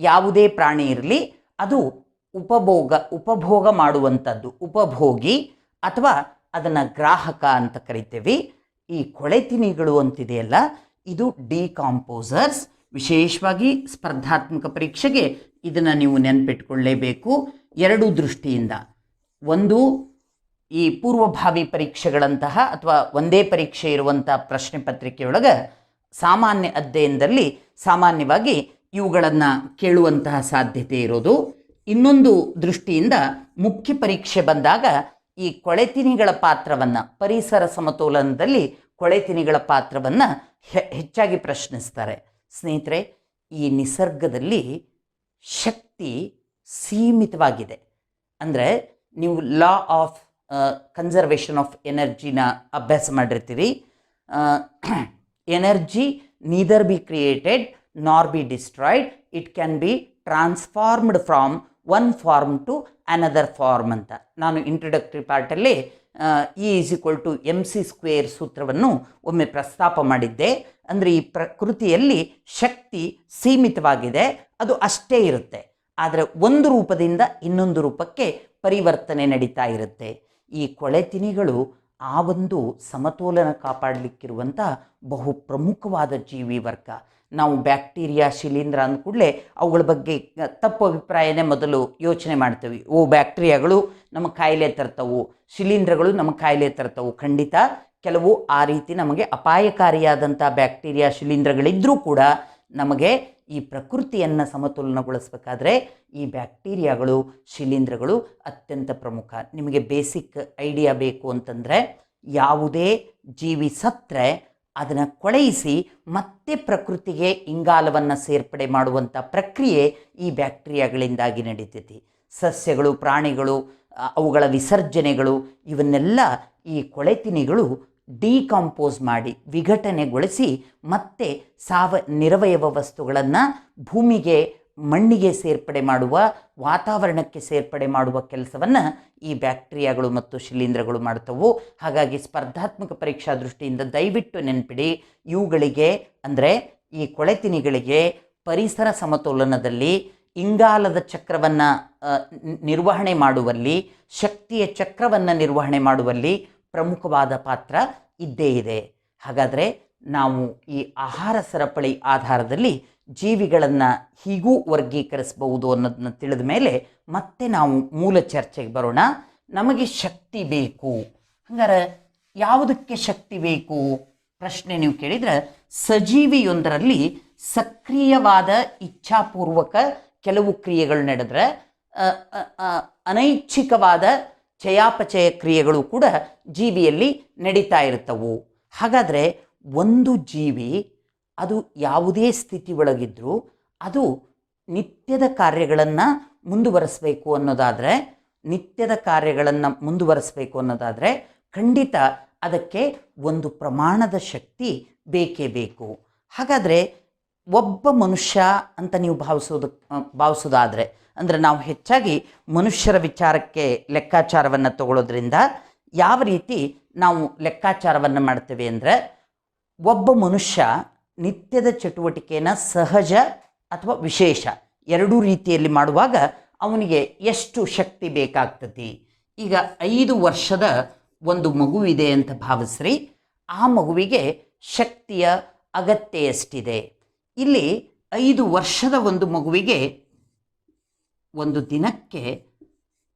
ಯಾವುದೇ ಪ್ರಾಣಿ ಇರಲಿ ಅದು ಉಪಭೋಗ ಮಾಡುವಂಥದ್ದು ಉಪಭೋಗಿ, ಅಥವಾ ಅದನ್ನು ಗ್ರಾಹಕ ಅಂತ ಕರಿತೀವಿ. ಈ ಕೊಳೆತಿನಿಗಳು ಅಂತಿದೆಯಲ್ಲ, ಇದು ಡಿಕಾಂಪೋಸರ್ಸ್. ವಿಶೇಷವಾಗಿ ಸ್ಪರ್ಧಾತ್ಮಕ ಪರೀಕ್ಷೆಗೆ ಇದನ್ನು ನೀವು ನೆನಪಿಟ್ಕೊಳ್ಳೇಬೇಕು 2 ದೃಷ್ಟಿಯಿಂದ. ಒಂದು, ಈ ಪೂರ್ವಭಾವಿ ಪರೀಕ್ಷೆಗಳಂತಹ ಅಥವಾ ಒಂದೇ ಪರೀಕ್ಷೆ ಇರುವಂಥ ಪ್ರಶ್ನೆ ಪತ್ರಿಕೆಯೊಳಗೆ ಸಾಮಾನ್ಯ ಅಧ್ಯಯನದಲ್ಲಿ ಸಾಮಾನ್ಯವಾಗಿ ಇವುಗಳನ್ನು ಕೇಳುವಂತಹ ಸಾಧ್ಯತೆ ಇರೋದು. ಇನ್ನೊಂದು ದೃಷ್ಟಿಯಿಂದ ಮುಖ್ಯ ಪರೀಕ್ಷೆ ಬಂದಾಗ ಈ ಕೊಳೆತಿನಿಗಳ ಪಾತ್ರವನ್ನು, ಪರಿಸರ ಸಮತೋಲನದಲ್ಲಿ ಕೊಳೆತಿನಿಗಳ ಪಾತ್ರವನ್ನು ಹೆಚ್ಚಾಗಿ ಪ್ರಶ್ನಿಸ್ತಾರೆ. ಸ್ನೇಹಿತರೆ, ಈ ನಿಸರ್ಗದಲ್ಲಿ ಶಕ್ತಿ ಸೀಮಿತವಾಗಿದೆ. ಅಂದರೆ ನೀವು ಲಾ ಆಫ್ ಕನ್ಸರ್ವೇಷನ್ ಆಫ್ ಎನರ್ಜಿನ ಅಭ್ಯಾಸ ಮಾಡಿರ್ತೀರಿ. Energy neither be created nor be destroyed, it can be transformed from one form to another form ಅಂತ ನಾನು ಇಂಟ್ರೊಡಕ್ಟರಿ ಪಾರ್ಟಲ್ಲಿ E=mc² ಸೂತ್ರವನ್ನು ಒಮ್ಮೆ ಪ್ರಸ್ತಾಪ ಮಾಡಿದ್ದೆ. ಅಂದರೆ ಈ ಪ್ರಕೃತಿಯಲ್ಲಿ ಶಕ್ತಿ ಸೀಮಿತವಾಗಿದೆ, ಅದು ಅಷ್ಟೇ ಇರುತ್ತೆ. ಆದರೆ ಒಂದು ರೂಪದಿಂದ ಇನ್ನೊಂದು ರೂಪಕ್ಕೆ ಪರಿವರ್ತನೆ ನಡೀತಾ ಇರುತ್ತೆ. ಈ ಕೊಳೆತಿನಿಗಳು ಆ ಒಂದು ಸಮತೋಲನ ಕಾಪಾಡಲಿಕ್ಕಿರುವಂಥ ಬಹು ಪ್ರಮುಖವಾದ ಜೀವಿ ವರ್ಗ. ನಾವು ಬ್ಯಾಕ್ಟೀರಿಯಾ, ಶಿಲೀಂಧ್ರ ಅಂದ ಕೂಡಲೇ ಅವುಗಳ ಬಗ್ಗೆ ತಪ್ಪು ಅಭಿಪ್ರಾಯನೇ ಮೊದಲು ಯೋಚನೆ ಮಾಡ್ತೀವಿ. ಬ್ಯಾಕ್ಟೀರಿಯಾಗಳು ನಮ್ಮ ಕಾಯಿಲೆ ತರ್ತವು, ಶಿಲೀಂಧ್ರಗಳು ನಮ್ಮ ಕಾಯಿಲೆ ತರ್ತವು. ಖಂಡಿತ ಕೆಲವು ಆ ರೀತಿ ನಮಗೆ ಅಪಾಯಕಾರಿಯಾದಂಥ ಬ್ಯಾಕ್ಟೀರಿಯಾ, ಶಿಲೀಂಧ್ರಗಳಿದ್ದರೂ ಕೂಡ ನಮಗೆ ಈ ಪ್ರಕೃತಿಯನ್ನು ಸಮತೋಲನಗೊಳಿಸಬೇಕಾದ್ರೆ ಈ ಬ್ಯಾಕ್ಟೀರಿಯಾಗಳು, ಶಿಲೀಂಧ್ರಗಳು ಅತ್ಯಂತ ಪ್ರಮುಖ. ನಿಮಗೆ ಬೇಸಿಕ್ ಐಡಿಯಾ ಬೇಕು ಅಂತಂದರೆ, ಯಾವುದೇ ಜೀವಿ ಸತ್ತರೆ ಅದನ್ನು ಕೊಳೆಯಿಸಿ ಮತ್ತೆ ಪ್ರಕೃತಿಗೆ ಇಂಗಾಲವನ್ನು ಸೇರ್ಪಡೆ ಮಾಡುವಂಥ ಪ್ರಕ್ರಿಯೆ ಈ ಬ್ಯಾಕ್ಟೀರಿಯಾಗಳಿಂದಾಗಿ ನಡೀತೈತಿ. ಸಸ್ಯಗಳು, ಪ್ರಾಣಿಗಳು, ಅವುಗಳ ವಿಸರ್ಜನೆಗಳು ಇವನ್ನೆಲ್ಲ ಈ ಕೊಳೆತಿನಿಗಳು ಡಿಕಾಂಪೋಸ್ ಮಾಡಿ, ವಿಘಟನೆಗೊಳಿಸಿ ಮತ್ತೆ ನಿರವಯವ ವಸ್ತುಗಳನ್ನು ಭೂಮಿಗೆ, ಮಣ್ಣಿಗೆ ಸೇರ್ಪಡೆ ಮಾಡುವ, ವಾತಾವರಣಕ್ಕೆ ಸೇರ್ಪಡೆ ಮಾಡುವ ಕೆಲಸವನ್ನು ಈ ಬ್ಯಾಕ್ಟೀರಿಯಾಗಳು ಮತ್ತು ಶಿಲೀಂಧ್ರಗಳು ಮಾಡ್ತವು. ಹಾಗಾಗಿ ಸ್ಪರ್ಧಾತ್ಮಕ ಪರೀಕ್ಷಾ ದೃಷ್ಟಿಯಿಂದ ದಯವಿಟ್ಟು ನೆನಪಿಡಿ, ಇವುಗಳಿಗೆ ಅಂದರೆ ಈ ಕೊಳೆತಿನಿಗಳಿಗೆ ಪರಿಸರ ಸಮತೋಲನದಲ್ಲಿ, ಇಂಗಾಲದ ಚಕ್ರವನ್ನು ನಿರ್ವಹಣೆ ಮಾಡುವಲ್ಲಿ, ಶಕ್ತಿಯ ಚಕ್ರವನ್ನು ನಿರ್ವಹಣೆ ಮಾಡುವಲ್ಲಿ ಪ್ರಮುಖವಾದ ಪಾತ್ರ ಇದ್ದೇ ಇದೆ. ಹಾಗಾದರೆ ನಾವು ಈ ಆಹಾರ ಸರಪಳಿ ಆಧಾರದಲ್ಲಿ ಜೀವಿಗಳನ್ನು ಹೀಗೂ ವರ್ಗೀಕರಿಸಬಹುದು ಅನ್ನೋದನ್ನ ತಿಳಿದ ಮೇಲೆ ಮತ್ತೆ ನಾವು ಮೂಲ ಚರ್ಚೆಗೆ ಬರೋಣ. ನಮಗೆ ಶಕ್ತಿ ಬೇಕು, ಹಂಗಾರೆ ಯಾವುದಕ್ಕೆ ಶಕ್ತಿ ಬೇಕು ಪ್ರಶ್ನೆ ನೀವು ಕೇಳಿದರೆ, ಸಜೀವಿಯೊಂದರಲ್ಲಿ ಸಕ್ರಿಯವಾದ ಇಚ್ಛಾಪೂರ್ವಕ ಕೆಲವು ಕ್ರಿಯೆಗಳು ನಡೆದರೆ ಅನೈಚ್ಛಿಕವಾದ ಚಯಾಪಚಯ ಕ್ರಿಯೆಗಳು ಕೂಡ ಜೀವಿಯಲ್ಲಿ ನಡೀತಾ ಇರ್ತವು. ಹಾಗಾದರೆ ಒಂದು ಜೀವಿ ಅದು ಯಾವುದೇ ಸ್ಥಿತಿ ಒಳಗಿದ್ರೂ ಅದು ನಿತ್ಯದ ಕಾರ್ಯಗಳನ್ನು ಮುಂದುವರಿಸಬೇಕು ಅನ್ನೋದಾದರೆ ಖಂಡಿತ ಅದಕ್ಕೆ ಒಂದು ಪ್ರಮಾಣದ ಶಕ್ತಿ ಬೇಕೇ ಬೇಕು. ಹಾಗಾದರೆ ಒಬ್ಬ ಮನುಷ್ಯ ಅಂತ ನೀವು ಭಾವಿಸೋದಾದರೆ, ಅಂದರೆ ನಾವು ಹೆಚ್ಚಾಗಿ ಮನುಷ್ಯರ ವಿಚಾರಕ್ಕೆ ಲೆಕ್ಕಾಚಾರವನ್ನು ತಗೊಳ್ಳೋದ್ರಿಂದ ಯಾವ ರೀತಿ ನಾವು ಲೆಕ್ಕಾಚಾರವನ್ನು ಮಾಡ್ತೇವೆ ಅಂದರೆ, ಒಬ್ಬ ಮನುಷ್ಯ ನಿತ್ಯದ ಚಟುವಟಿಕೆಯನ್ನು ಸಹಜ ಅಥವಾ ವಿಶೇಷ ಎರಡೂ ರೀತಿಯಲ್ಲಿ ಮಾಡುವಾಗ ಅವನಿಗೆ ಎಷ್ಟು ಶಕ್ತಿ ಬೇಕಾಗ್ತದೆ. ಈಗ 5 ವರ್ಷದ ಒಂದು ಮಗುವಿದೆ ಅಂತ ಭಾವಿಸ್ರಿ, ಆ ಮಗುವಿಗೆ ಶಕ್ತಿಯ ಅಗತ್ಯ ಎಷ್ಟಿದೆ? ಇಲ್ಲಿ 5 ವರ್ಷದ ಒಂದು ಮಗುವಿಗೆ ಒಂದು ದಿನಕ್ಕೆ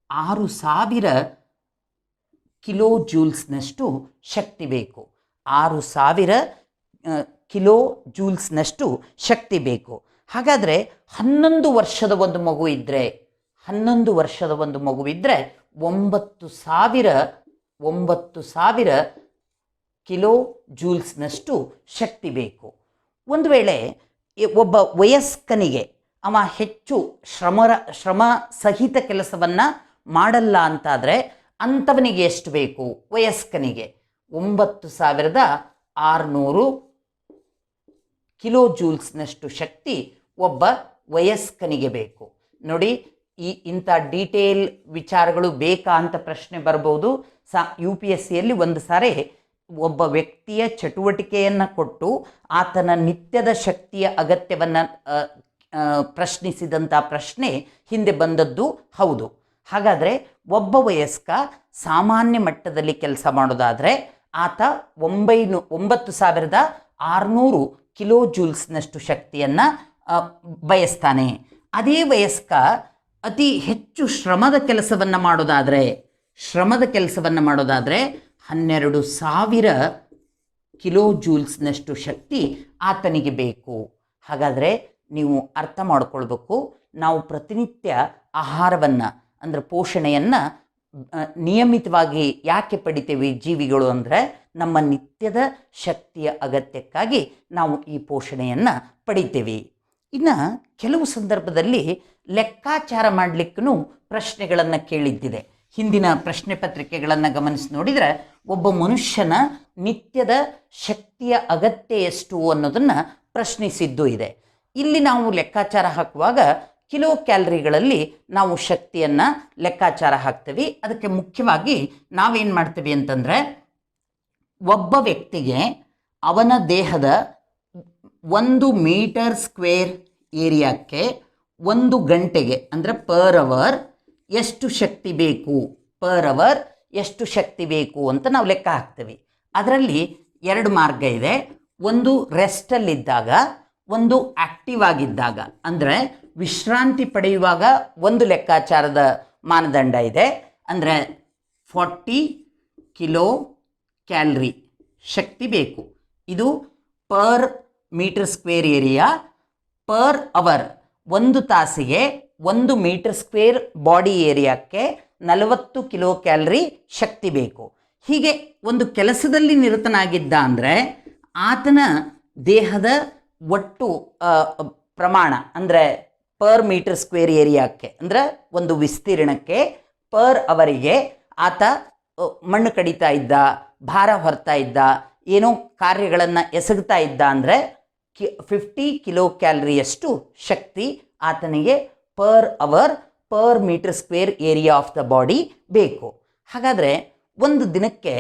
6000 ಕಿಲೋ ಜೂಲ್ಸ್ನಷ್ಟು ಶಕ್ತಿ ಬೇಕು. 6000 ಕಿಲೋ ಜೂಲ್ಸ್ನಷ್ಟು ಶಕ್ತಿ ಬೇಕು. ಹಾಗಾದರೆ 11 ವರ್ಷದ ಒಂದು ಮಗು ಇದ್ದರೆ 9000 ಕಿಲೋ ಜೂಲ್ಸ್ನಷ್ಟು ಶಕ್ತಿ ಬೇಕು. ಒಂದು ವೇಳೆ ಒಬ್ಬ ವಯಸ್ಕನಿಗೆ ಅವ ಹೆಚ್ಚು ಶ್ರಮ ಸಹಿತ ಕೆಲಸವನ್ನು ಮಾಡಲ್ಲ ಅಂತಾದರೆ ಅಂಥವನಿಗೆ ಎಷ್ಟು ಬೇಕು? ವಯಸ್ಕನಿಗೆ 9600 ಕಿಲೋ ಜೂಲ್ಸ್ನಷ್ಟು ಶಕ್ತಿ ಒಬ್ಬ ವಯಸ್ಕನಿಗೆ ಬೇಕು. ನೋಡಿ, ಇಂಥ ಡೀಟೇಲ್ ವಿಚಾರಗಳು ಬೇಕಾ ಅಂತ ಪ್ರಶ್ನೆ ಬರ್ಬೋದು. UPSCಯಲ್ಲಿ ಒಂದು ಸಾರಿ ಒಬ್ಬ ವ್ಯಕ್ತಿಯ ಚಟುವಟಿಕೆಯನ್ನು ಕೊಟ್ಟು ಆತನ ನಿತ್ಯದ ಶಕ್ತಿಯ ಅಗತ್ಯವನ್ನು ಪ್ರಶ್ನಿಸಿದಂಥ ಪ್ರಶ್ನೆ ಹಿಂದೆ ಬಂದದ್ದು ಹೌದು. ಹಾಗಾದರೆ ಒಬ್ಬ ವಯಸ್ಕ ಸಾಮಾನ್ಯ ಮಟ್ಟದಲ್ಲಿ ಕೆಲಸ ಮಾಡೋದಾದರೆ ಆತ 9600 ಕಿಲೋ ಜೂಲ್ಸ್ನಷ್ಟು ಶಕ್ತಿಯನ್ನು ಬಯಸ್ತಾನೆ. ಅದೇ ವಯಸ್ಕ ಅತಿ ಹೆಚ್ಚು ಶ್ರಮದ ಕೆಲಸವನ್ನು ಮಾಡೋದಾದರೆ 12000 ಕಿಲೋ ಜೂಲ್ಸ್ನಷ್ಟು ಶಕ್ತಿ ಆತನಿಗೆ ಬೇಕು. ಹಾಗಾದರೆ ನೀವು ಅರ್ಥ ಮಾಡ್ಕೊಳ್ಬೇಕು, ನಾವು ಪ್ರತಿನಿತ್ಯ ಆಹಾರವನ್ನು ಅಂದರೆ ಪೋಷಣೆಯನ್ನು ನಿಯಮಿತವಾಗಿ ಯಾಕೆ ಪಡಿತೇವೆ ಜೀವಿಗಳು ಅಂದರೆ, ನಮ್ಮ ನಿತ್ಯದ ಶಕ್ತಿಯ ಅಗತ್ಯಕ್ಕಾಗಿ ನಾವು ಈ ಪೋಷಣೆಯನ್ನು ಪಡಿತೇವೆ. ಇನ್ನು ಕೆಲವು ಸಂದರ್ಭದಲ್ಲಿ ಲೆಕ್ಕಾಚಾರ ಮಾಡಲಿಕ್ಕೂ ಪ್ರಶ್ನೆಗಳನ್ನು ಕೇಳಿದ್ದಿದೆ. ಹಿಂದಿನ ಪ್ರಶ್ನೆ ಪತ್ರಿಕೆಗಳನ್ನು ಗಮನಿಸಿ ನೋಡಿದರೆ ಒಬ್ಬ ಮನುಷ್ಯನ ನಿತ್ಯದ ಶಕ್ತಿಯ ಅಗತ್ಯ ಎಷ್ಟು ಅನ್ನೋದನ್ನು ಪ್ರಶ್ನಿಸಿದ್ದು ಇದೆ. ಇಲ್ಲಿ ನಾವು ಲೆಕ್ಕಾಚಾರ ಹಾಕುವಾಗ ಕಿಲೋ ಕ್ಯಾಲರಿಗಳಲ್ಲಿ ನಾವು ಶಕ್ತಿಯನ್ನು ಲೆಕ್ಕಾಚಾರ ಹಾಕ್ತೀವಿ. ಅದಕ್ಕೆ ಮುಖ್ಯವಾಗಿ ನಾವೇನು ಮಾಡ್ತೀವಿ ಅಂತಂದರೆ, ಒಬ್ಬ ವ್ಯಕ್ತಿಗೆ ಅವನ ದೇಹದ 1 ಮೀಟರ್ ಸ್ಕ್ವೇರ್ ಏರಿಯಾಕ್ಕೆ ಒಂದು ಗಂಟೆಗೆ ಅಂದರೆ ಪರ್ ಅವರ್ ಎಷ್ಟು ಶಕ್ತಿ ಬೇಕು, ಪರ್ ಅವರ್ ಎಷ್ಟು ಶಕ್ತಿ ಬೇಕು ಅಂತ ನಾವು ಲೆಕ್ಕ ಹಾಕ್ತೀವಿ. ಅದರಲ್ಲಿ ಎರಡು ಮಾರ್ಗ ಇದೆ. ಒಂದು ರೆಸ್ಟಲ್ಲಿದ್ದಾಗ, ಒಂದು ಆಕ್ಟಿವ್ ಆಗಿದ್ದಾಗ. ಅಂದರೆ ವಿಶ್ರಾಂತಿ ಪಡೆಯುವಾಗ ಒಂದು ಲೆಕ್ಕಾಚಾರದ ಮಾನದಂಡ ಇದೆ. ಅಂದರೆ 40 ಕಿಲೋ ಕ್ಯಾಲರಿ ಶಕ್ತಿ ಬೇಕು. ಇದು per metre square area per hour. ಒಂದು ತಾಸಿಗೆ 1 ಮೀಟರ್ ಸ್ಕ್ವೇರ್ ಬಾಡಿ ಏರಿಯಾಕ್ಕೆ 40 ಕಿಲೋ ಕ್ಯಾಲರಿ ಶಕ್ತಿ ಬೇಕು. ಹೀಗೆ ಒಂದು ಕೆಲಸದಲ್ಲಿ ನಿರತನಾಗಿದ್ದ ಅಂದರೆ ಆತನ ದೇಹದ ಒಟ್ಟು ಪ್ರಮಾಣ ಅಂದರೆ ಪರ್ ಮೀಟರ್ ಸ್ಕ್ವೇರ್ ಏರಿಯಾಕ್ಕೆ ಅಂದರೆ ಒಂದು ವಿಸ್ತೀರ್ಣಕ್ಕೆ ಪರ್ ಅವರಿಗೆ ಆತ ಮಣ್ಣು ಕಡಿತಾ ಇದ್ದ, ಭಾರ ಹೊರ್ತಾ ಇದ್ದ, ಏನೋ ಕಾರ್ಯಗಳನ್ನು ಎಸಗ್ತಾ ಇದ್ದ ಅಂದರೆ 50 ಕಿಲೋ ಕ್ಯಾಲರಿಯಷ್ಟು ಶಕ್ತಿ ಆತನಿಗೆ per hour per metre square area of the body ಬೇಕು. ಹಾಗಾದರೆ ಒಂದು ದಿನಕ್ಕೆ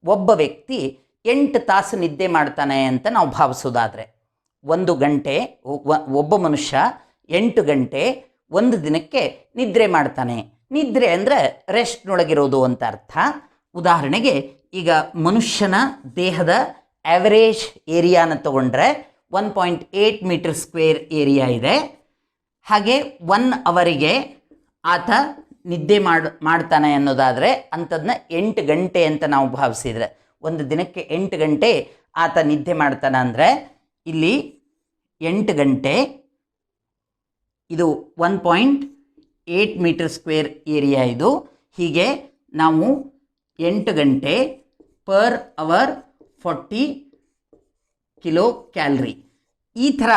ಒಬ್ಬ ವ್ಯಕ್ತಿ 8 ತಾಸು ನಿದ್ದೆ ಮಾಡ್ತಾನೆ ಅಂತ ನಾವು ಭಾವಿಸೋದಾದರೆ, 1 ಗಂಟೆ ಒಬ್ಬ ಮನುಷ್ಯ 8 ಗಂಟೆ ಒಂದು ದಿನಕ್ಕೆ ನಿದ್ರೆ ಮಾಡ್ತಾನೆ. ನಿದ್ರೆ ಅಂದರೆ ರೆಸ್ಟ್ನೊಳಗಿರೋದು ಅಂತ ಅರ್ಥ. ಉದಾಹರಣೆಗೆ ಈಗ ಮನುಷ್ಯನ ದೇಹದ ಆ್ಯಾವರೇಜ್ ಏರಿಯಾನ ತಗೊಂಡ್ರೆ 1.8 ಮೀಟರ್ ಸ್ಕ್ವೇರ್ ಏರಿಯಾ ಇದೆ. ಹಾಗೆ 1 ಅವರಿಗೆ ಆತ ನಿದ್ದೆ ಮಾಡ್ತಾನೆ ಅನ್ನೋದಾದರೆ ಅಂಥದನ್ನ 8 ಗಂಟೆ ಅಂತ ನಾವು ಭಾವಿಸಿದರೆ, ಒಂದು ದಿನಕ್ಕೆ 8 ಗಂಟೆ ಆತ ನಿದ್ದೆ ಮಾಡ್ತಾನೆ ಅಂದರೆ ಇಲ್ಲಿ 8 ಗಂಟೆ ಇದು 1.8 ಮೀಟರ್ ಸ್ಕ್ವೇರ್ ಏರಿಯಾ ಇದು. ಹೀಗೆ ನಾವು 8 ಗಂಟೆ ಪರ್ ಅವರ್ 40 ಕಿಲೋ ಕ್ಯಾಲರಿ ಈ ಥರ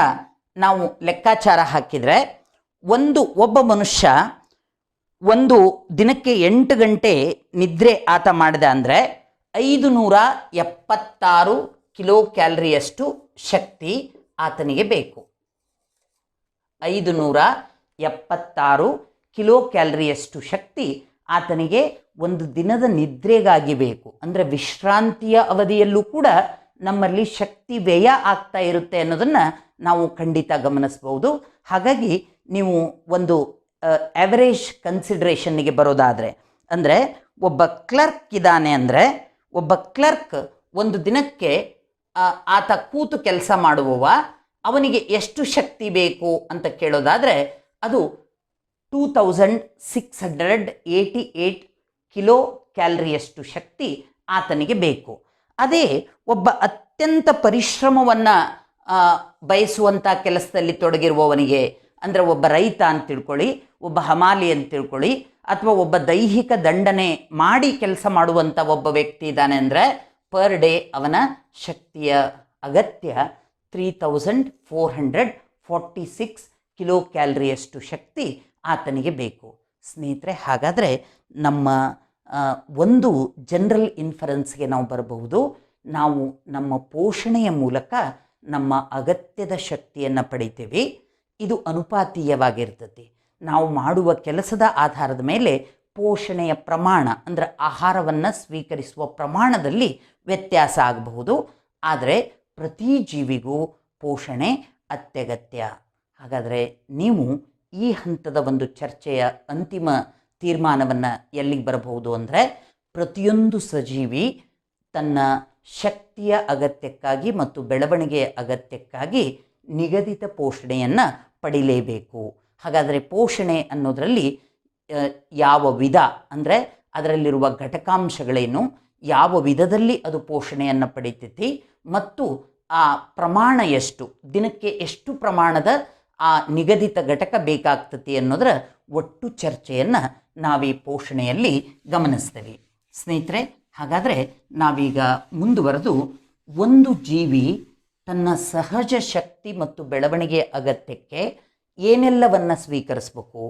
ನಾವು ಲೆಕ್ಕಾಚಾರ ಹಾಕಿದರೆ ಒಬ್ಬ ಮನುಷ್ಯ ಒಂದು ದಿನಕ್ಕೆ 8 ಗಂಟೆ ನಿದ್ರೆ ಆತ ಮಾಡಿದ ಅಂದರೆ 576 ಕಿಲೋ ಕ್ಯಾಲರಿಯಷ್ಟು ಶಕ್ತಿ ಆತನಿಗೆ ಬೇಕು. 576 ಕಿಲೋ ಕ್ಯಾಲರಿಯಷ್ಟು ಶಕ್ತಿ ಆತನಿಗೆ ಒಂದು ದಿನದ ನಿದ್ರೆಗಾಗಿ ಬೇಕು. ಅಂದರೆ ವಿಶ್ರಾಂತಿಯ ಅವಧಿಯಲ್ಲೂ ಕೂಡ ನಮ್ಮಲ್ಲಿ ಶಕ್ತಿ ವ್ಯಯ ಆಗ್ತಾ ಇರುತ್ತೆ ಅನ್ನೋದನ್ನು ನಾವು ಖಂಡಿತ ಗಮನಿಸ್ಬೋದು. ಹಾಗಾಗಿ ನೀವು ಒಂದು ಆ್ಯಾವರೇಜ್ ಕನ್ಸಿಡ್ರೇಷನ್ನಿಗೆ ಬರೋದಾದರೆ, ಅಂದರೆ ಒಬ್ಬ ಕ್ಲರ್ಕ್ ಇದ್ದಾನೆ ಅಂದರೆ ಒಬ್ಬ ಕ್ಲರ್ಕ್ ಒಂದು ದಿನಕ್ಕೆ ಆತ ಕೂತು ಕೆಲಸ ಮಾಡುವವ ಅವನಿಗೆ ಎಷ್ಟು ಶಕ್ತಿ ಬೇಕು ಅಂತ ಕೇಳೋದಾದರೆ ಅದು 2688 ಕಿಲೋ ಕ್ಯಾಲರಿಯಷ್ಟು ಶಕ್ತಿ ಆತನಿಗೆ ಬೇಕು. ಅದೇ ಒಬ್ಬ ಅತ್ಯಂತ ಪರಿಶ್ರಮವನ್ನು ಬಯಸುವಂಥ ಕೆಲಸದಲ್ಲಿ ತೊಡಗಿರುವವನಿಗೆ, ಅಂದರೆ ಒಬ್ಬ ರೈತ ಅಂತ ತಿಳ್ಕೊಳ್ಳಿ, ಒಬ್ಬ ಹಮಾಲಿ ಅಂತ ತಿಳ್ಕೊಳ್ಳಿ, ಅಥವಾ ಒಬ್ಬ ದೈಹಿಕ ದಂಡನೆ ಮಾಡಿ ಕೆಲಸ ಮಾಡುವಂಥ ಒಬ್ಬ ವ್ಯಕ್ತಿ ಇದ್ದಾನೆ ಅಂದರೆ ಪರ್ ಡೇ ಅವನ ಶಕ್ತಿಯ ಅಗತ್ಯ 3446 ಕಿಲೋ ಕ್ಯಾಲರಿಯಷ್ಟು ಶಕ್ತಿ ಆತನಿಗೆ ಬೇಕು. ಸ್ನೇಹಿತರೆ, ಹಾಗಾದರೆ ನಮ್ಮ ಒಂದು ಜನರಲ್ ಇನ್ಫರೆನ್ಸ್ಗೆ ನಾವು ಬರಬಹುದು. ನಾವು ನಮ್ಮ ಪೋಷಣೆಯ ಮೂಲಕ ನಮ್ಮ ಅಗತ್ಯದ ಶಕ್ತಿಯನ್ನು ಪಡಿತೀವಿ. ಇದು ಅನುಪಾತೀಯವಾಗಿರ್ತದೆ. ನಾವು ಮಾಡುವ ಕೆಲಸದ ಆಧಾರದ ಮೇಲೆ ಪೋಷಣೆಯ ಪ್ರಮಾಣ, ಅಂದರೆ ಆಹಾರವನ್ನು ಸ್ವೀಕರಿಸುವ ಪ್ರಮಾಣದಲ್ಲಿ ವ್ಯತ್ಯಾಸ ಆಗಬಹುದು. ಆದರೆ ಪ್ರತಿ ಜೀವಿಗೂ ಪೋಷಣೆ ಅತ್ಯಗತ್ಯ. ಹಾಗಾದರೆ ನೀವು ಈ ಹಂತದ ಒಂದು ಚರ್ಚೆಯ ಅಂತಿಮ ತೀರ್ಮಾನವನ್ನು ಎಲ್ಲಿಗೆ ಬರಬಹುದು ಅಂದರೆ, ಪ್ರತಿಯೊಂದು ಸಜೀವಿ ತನ್ನ ಶಕ್ತಿಯ ಅಗತ್ಯಕ್ಕಾಗಿ ಮತ್ತು ಬೆಳವಣಿಗೆಯ ಅಗತ್ಯಕ್ಕಾಗಿ ನಿಗದಿತ ಪೋಷಣೆಯನ್ನು ಪಡಿಲೇಬೇಕು. ಹಾಗಾದರೆ ಪೋಷಣೆ ಅನ್ನೋದರಲ್ಲಿ ಯಾವ ವಿಧ, ಅಂದರೆ ಅದರಲ್ಲಿರುವ ಘಟಕಾಂಶಗಳೇನು, ಯಾವ ವಿಧದಲ್ಲಿ ಅದು ಪೋಷಣೆಯನ್ನು ಪಡಿತೈತಿ ಮತ್ತು ಆ ಪ್ರಮಾಣ ಎಷ್ಟು, ದಿನಕ್ಕೆ ಎಷ್ಟು ಪ್ರಮಾಣದ ಆ ನಿಗದಿತ ಘಟಕ ಬೇಕಾಗ್ತತಿ ಅನ್ನೋದರ ಒಟ್ಟು ಚರ್ಚೆಯನ್ನು ನಾವೀ ಪೋಷಣೆಯಲ್ಲಿ ಗಮನಿಸ್ತೇವೆ. ಸ್ನೇಹಿತರೆ, ಹಾಗಾದರೆ ನಾವೀಗ ಮುಂದುವರೆದು ಒಂದು ಜೀವಿ ತನ್ನ ಸಹಜ ಶಕ್ತಿ ಮತ್ತು ಬೆಳವಣಿಗೆಯ ಅಗತ್ಯಕ್ಕೆ ಏನೆಲ್ಲವನ್ನು ಸ್ವೀಕರಿಸ್ಬೇಕು,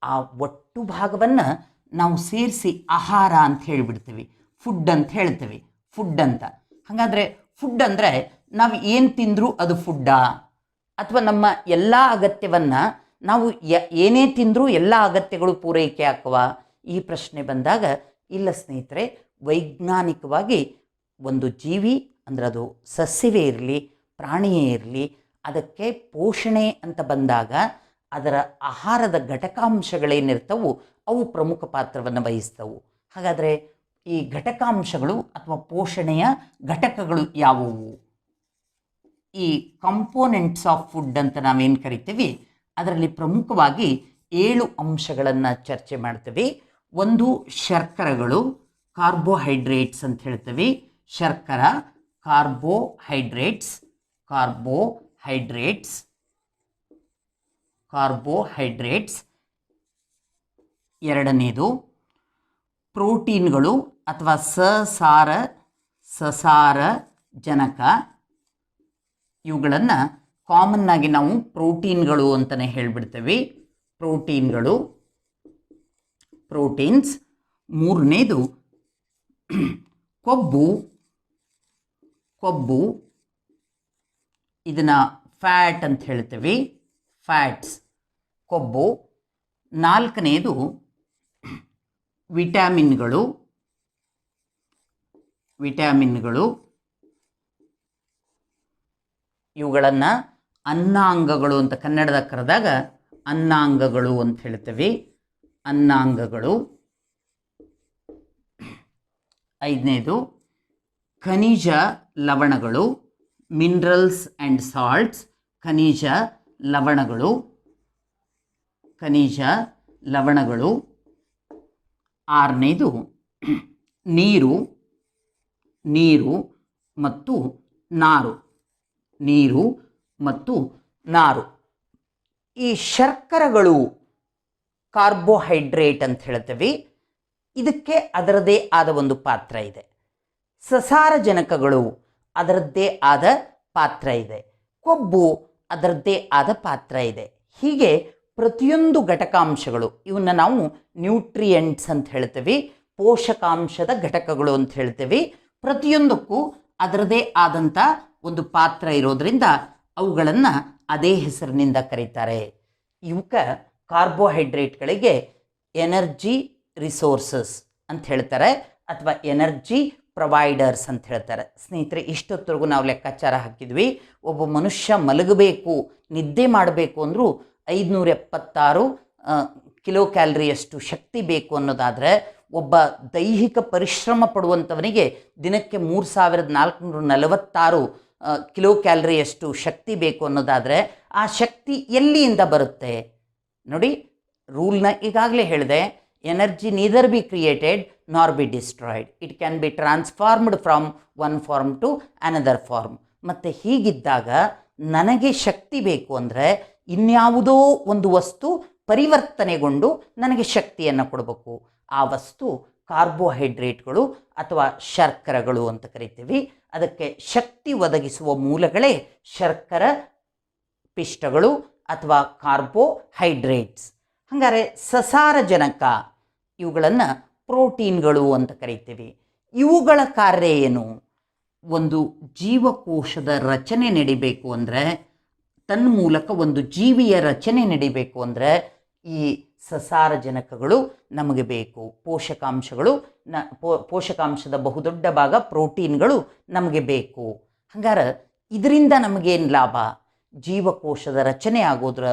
ಆ ಒಟ್ಟು ಭಾಗವನ್ನು ನಾವು ಸೇರಿಸಿ ಆಹಾರ ಅಂತ ಹೇಳಿಬಿಡ್ತೀವಿ, ಫುಡ್ ಅಂತ ಹೇಳ್ತೀವಿ. ಫುಡ್ ಅಂತ ಹಾಗಾದರೆ ಫುಡ್ ಅಂದರೆ ನಾವು ಏನು ತಿಂದರೂ ಅದು ಫುಡ್ಡಾ, ಅಥವಾ ನಮ್ಮ ಎಲ್ಲ ಅಗತ್ಯವನ್ನು ನಾವು ಏನೇ ತಿಂದರೂ ಎಲ್ಲ ಅಗತ್ಯಗಳು ಪೂರೈಕೆ ಆಗುವ? ಈ ಪ್ರಶ್ನೆ ಬಂದಾಗ ಇಲ್ಲ ಸ್ನೇಹಿತರೆ, ವೈಜ್ಞಾನಿಕವಾಗಿ ಒಂದು ಜೀವಿ ಅಂದರೆ ಅದು ಸಸ್ಯವೇ ಇರಲಿ ಪ್ರಾಣಿಯೇ ಇರಲಿ, ಅದಕ್ಕೆ ಪೋಷಣೆ ಅಂತ ಬಂದಾಗ ಅದರ ಆಹಾರದ ಘಟಕಾಂಶಗಳೇನಿರ್ತವು ಅವು ಪ್ರಮುಖ ಪಾತ್ರವನ್ನು ವಹಿಸ್ತವು. ಹಾಗಾದರೆ ಈ ಘಟಕಾಂಶಗಳು ಅಥವಾ ಪೋಷಣೆಯ ಘಟಕಗಳು ಯಾವುವು? ಈ ಕಾಂಪೋನೆಂಟ್ಸ್ ಆಫ್ ಫುಡ್ ಅಂತ ನಾವೇನು ಕರಿತೀವಿ, ಅದರಲ್ಲಿ ಪ್ರಮುಖವಾಗಿ 7 ಅಂಶಗಳನ್ನು ಚರ್ಚೆ ಮಾಡ್ತೀವಿ. ಒಂದು ಶರ್ಕರಗಳು, ಕಾರ್ಬೋಹೈಡ್ರೇಟ್ಸ್ ಅಂತ ಹೇಳ್ತೀವಿ. ಶರ್ಕರ, ಕಾರ್ಬೋಹೈಡ್ರೇಟ್ಸ್, ಎರಡನೇದು ಪ್ರೋಟೀನ್ಗಳು ಅಥವಾ ಸಸಾರಜನಕ. ಇವುಗಳನ್ನು ಕಾಮನ್ ಆಗಿ ನಾವು ಪ್ರೋಟೀನ್ಗಳು ಅಂತಲೇ ಹೇಳಿಬಿಡ್ತೇವೆ. ಪ್ರೋಟೀನ್ಸ್. ಮೂರನೇದು ಕೊಬ್ಬು, ಇದನ್ನು ಫ್ಯಾಟ್ ಅಂತ ಹೇಳ್ತೀವಿ, ಫ್ಯಾಟ್ಸ್, ಕೊಬ್ಬು. ನಾಲ್ಕನೇದು ವಿಟಮಿನ್ಗಳು. ಇವುಗಳನ್ನು ಅನ್ನಾಂಗಗಳು ಅಂತ ಕನ್ನಡದ ಕರೆದಾಗ ಅನ್ನಾಂಗಗಳು ಅಂತ ಹೇಳ್ತೀವಿ, ಅನ್ನಾಂಗಗಳು. ಐದನೇದು ಖನಿಜ ಲವಣಗಳು, ಮಿನರಲ್ಸ್ ಆ್ಯಂಡ್ ಸಾಲ್ಟ್ಸ್, ಖನಿಜ ಲವಣಗಳು. ಆರನೇದು ನೀರು ಮತ್ತು ನಾರು. ಈ ಶರ್ಕರಗಳು ಕಾರ್ಬೋಹೈಡ್ರೇಟ್ ಅಂತ ಹೇಳ್ತೀವಿ. ಇದಕ್ಕೆ ಅದರದೇ ಆದ ಒಂದು ಪಾತ್ರ ಇದೆ. ಸಸಾರಜನಕಗಳು ಅದರದ್ದೇ ಆದ ಪಾತ್ರ ಇದೆ. ಕೊಬ್ಬು ಅದರದ್ದೇ ಆದ ಪಾತ್ರ ಇದೆ. ಹೀಗೆ ಪ್ರತಿಯೊಂದು ಘಟಕಾಂಶಗಳು, ಇವನ್ನ ನಾವು ನ್ಯೂಟ್ರಿಯೆಂಟ್ಸ್ ಅಂತ ಹೇಳ್ತೀವಿ, ಪೋಷಕಾಂಶದ ಘಟಕಗಳು ಅಂತ ಹೇಳ್ತೀವಿ. ಪ್ರತಿಯೊಂದಕ್ಕೂ ಅದರದೇ ಆದಂಥ ಒಂದು ಪಾತ್ರ ಇರೋದ್ರಿಂದ ಅವುಗಳನ್ನು ಅದೇ ಹೆಸರಿನಿಂದ ಕರೀತಾರೆ. ಇವಕ್ಕೆ ಕಾರ್ಬೋಹೈಡ್ರೇಟ್ಗಳಿಗೆ ಎನರ್ಜಿ ರಿಸೋರ್ಸಸ್ ಅಂತ ಹೇಳ್ತಾರೆ ಅಥವಾ ಎನರ್ಜಿ ಪ್ರೊವೈಡರ್ಸ್ ಅಂತ ಹೇಳ್ತಾರೆ. ಸ್ನೇಹಿತರೆ, ಇಷ್ಟೊತ್ತರೆಗೂ ನಾವು ಲೆಕ್ಕಾಚಾರ ಹಾಕಿದ್ವಿ. ಒಬ್ಬ ಮನುಷ್ಯ ಮಲಗಬೇಕು, ನಿದ್ದೆ ಮಾಡಬೇಕು ಅಂದರೂ 576 ಕಿಲೋ ಕ್ಯಾಲರಿಯಷ್ಟು ಶಕ್ತಿ ಬೇಕು ಅನ್ನೋದಾದರೆ, ಒಬ್ಬ ದೈಹಿಕ ಪರಿಶ್ರಮ ಪಡುವಂಥವನಿಗೆ ದಿನಕ್ಕೆ 3446 ಕಿಲೋ ಕ್ಯಾಲರಿಯಷ್ಟು ಶಕ್ತಿ ಬೇಕು ಅನ್ನೋದಾದರೆ ಆ ಶಕ್ತಿ ಎಲ್ಲಿಂದ ಬರುತ್ತೆ ನೋಡಿ. ರೂಲ್ನ ಈಗಾಗಲೇ ಹೇಳಿದೆ, energy neither be created nor be destroyed, it can be transformed from one form to another form. ಮತ್ತು ಹೀಗಿದ್ದಾಗ ನನಗೆ ಶಕ್ತಿ ಬೇಕು ಅಂದರೆ ಇನ್ಯಾವುದೋ ಒಂದು ವಸ್ತು ಪರಿವರ್ತನೆಗೊಂಡು ನನಗೆ ಶಕ್ತಿಯನ್ನು ಕೊಡಬೇಕು. ಆ ವಸ್ತು ಕಾರ್ಬೋಹೈಡ್ರೇಟ್ಗಳು ಅಥವಾ ಶರ್ಕರಗಳು ಅಂತ ಕರಿತೀವಿ. ಅದಕ್ಕೆ ಶಕ್ತಿ ಒದಗಿಸುವ ಮೂಲಗಳೇ ಶರ್ಕರ ಪಿಷ್ಟಗಳು ಅಥವಾ ಕಾರ್ಬೋಹೈಡ್ರೇಟ್ಸ್. ಹಾಗಾದರೆ ಸಸಾರಜನಕ ಇವುಗಳನ್ನು ಪ್ರೋಟೀನ್ಗಳು ಅಂತ ಕರಿತೀವಿ. ಇವುಗಳ ಕಾರ್ಯ ಏನು? ಒಂದು ಜೀವಕೋಶದ ರಚನೆ ನಡಿಬೇಕು ಅಂದರೆ, ತನ್ಮೂಲಕ ಒಂದು ಜೀವಿಯ ರಚನೆ ನಡಿಬೇಕು ಅಂದರೆ ಈ ಸಸಾರಜನಕಗಳು ನಮಗೆ ಬೇಕು. ಪೋಷಕಾಂಶದ ಬಹುದೊಡ್ಡ ಭಾಗ ಪ್ರೋಟೀನ್ಗಳು ನಮಗೆ ಬೇಕು. ಹಾಗಾದ್ರೆ ಇದರಿಂದ ನಮಗೇನು ಲಾಭ? ಜೀವಕೋಶದ ರಚನೆ ಆಗೋದ್ರ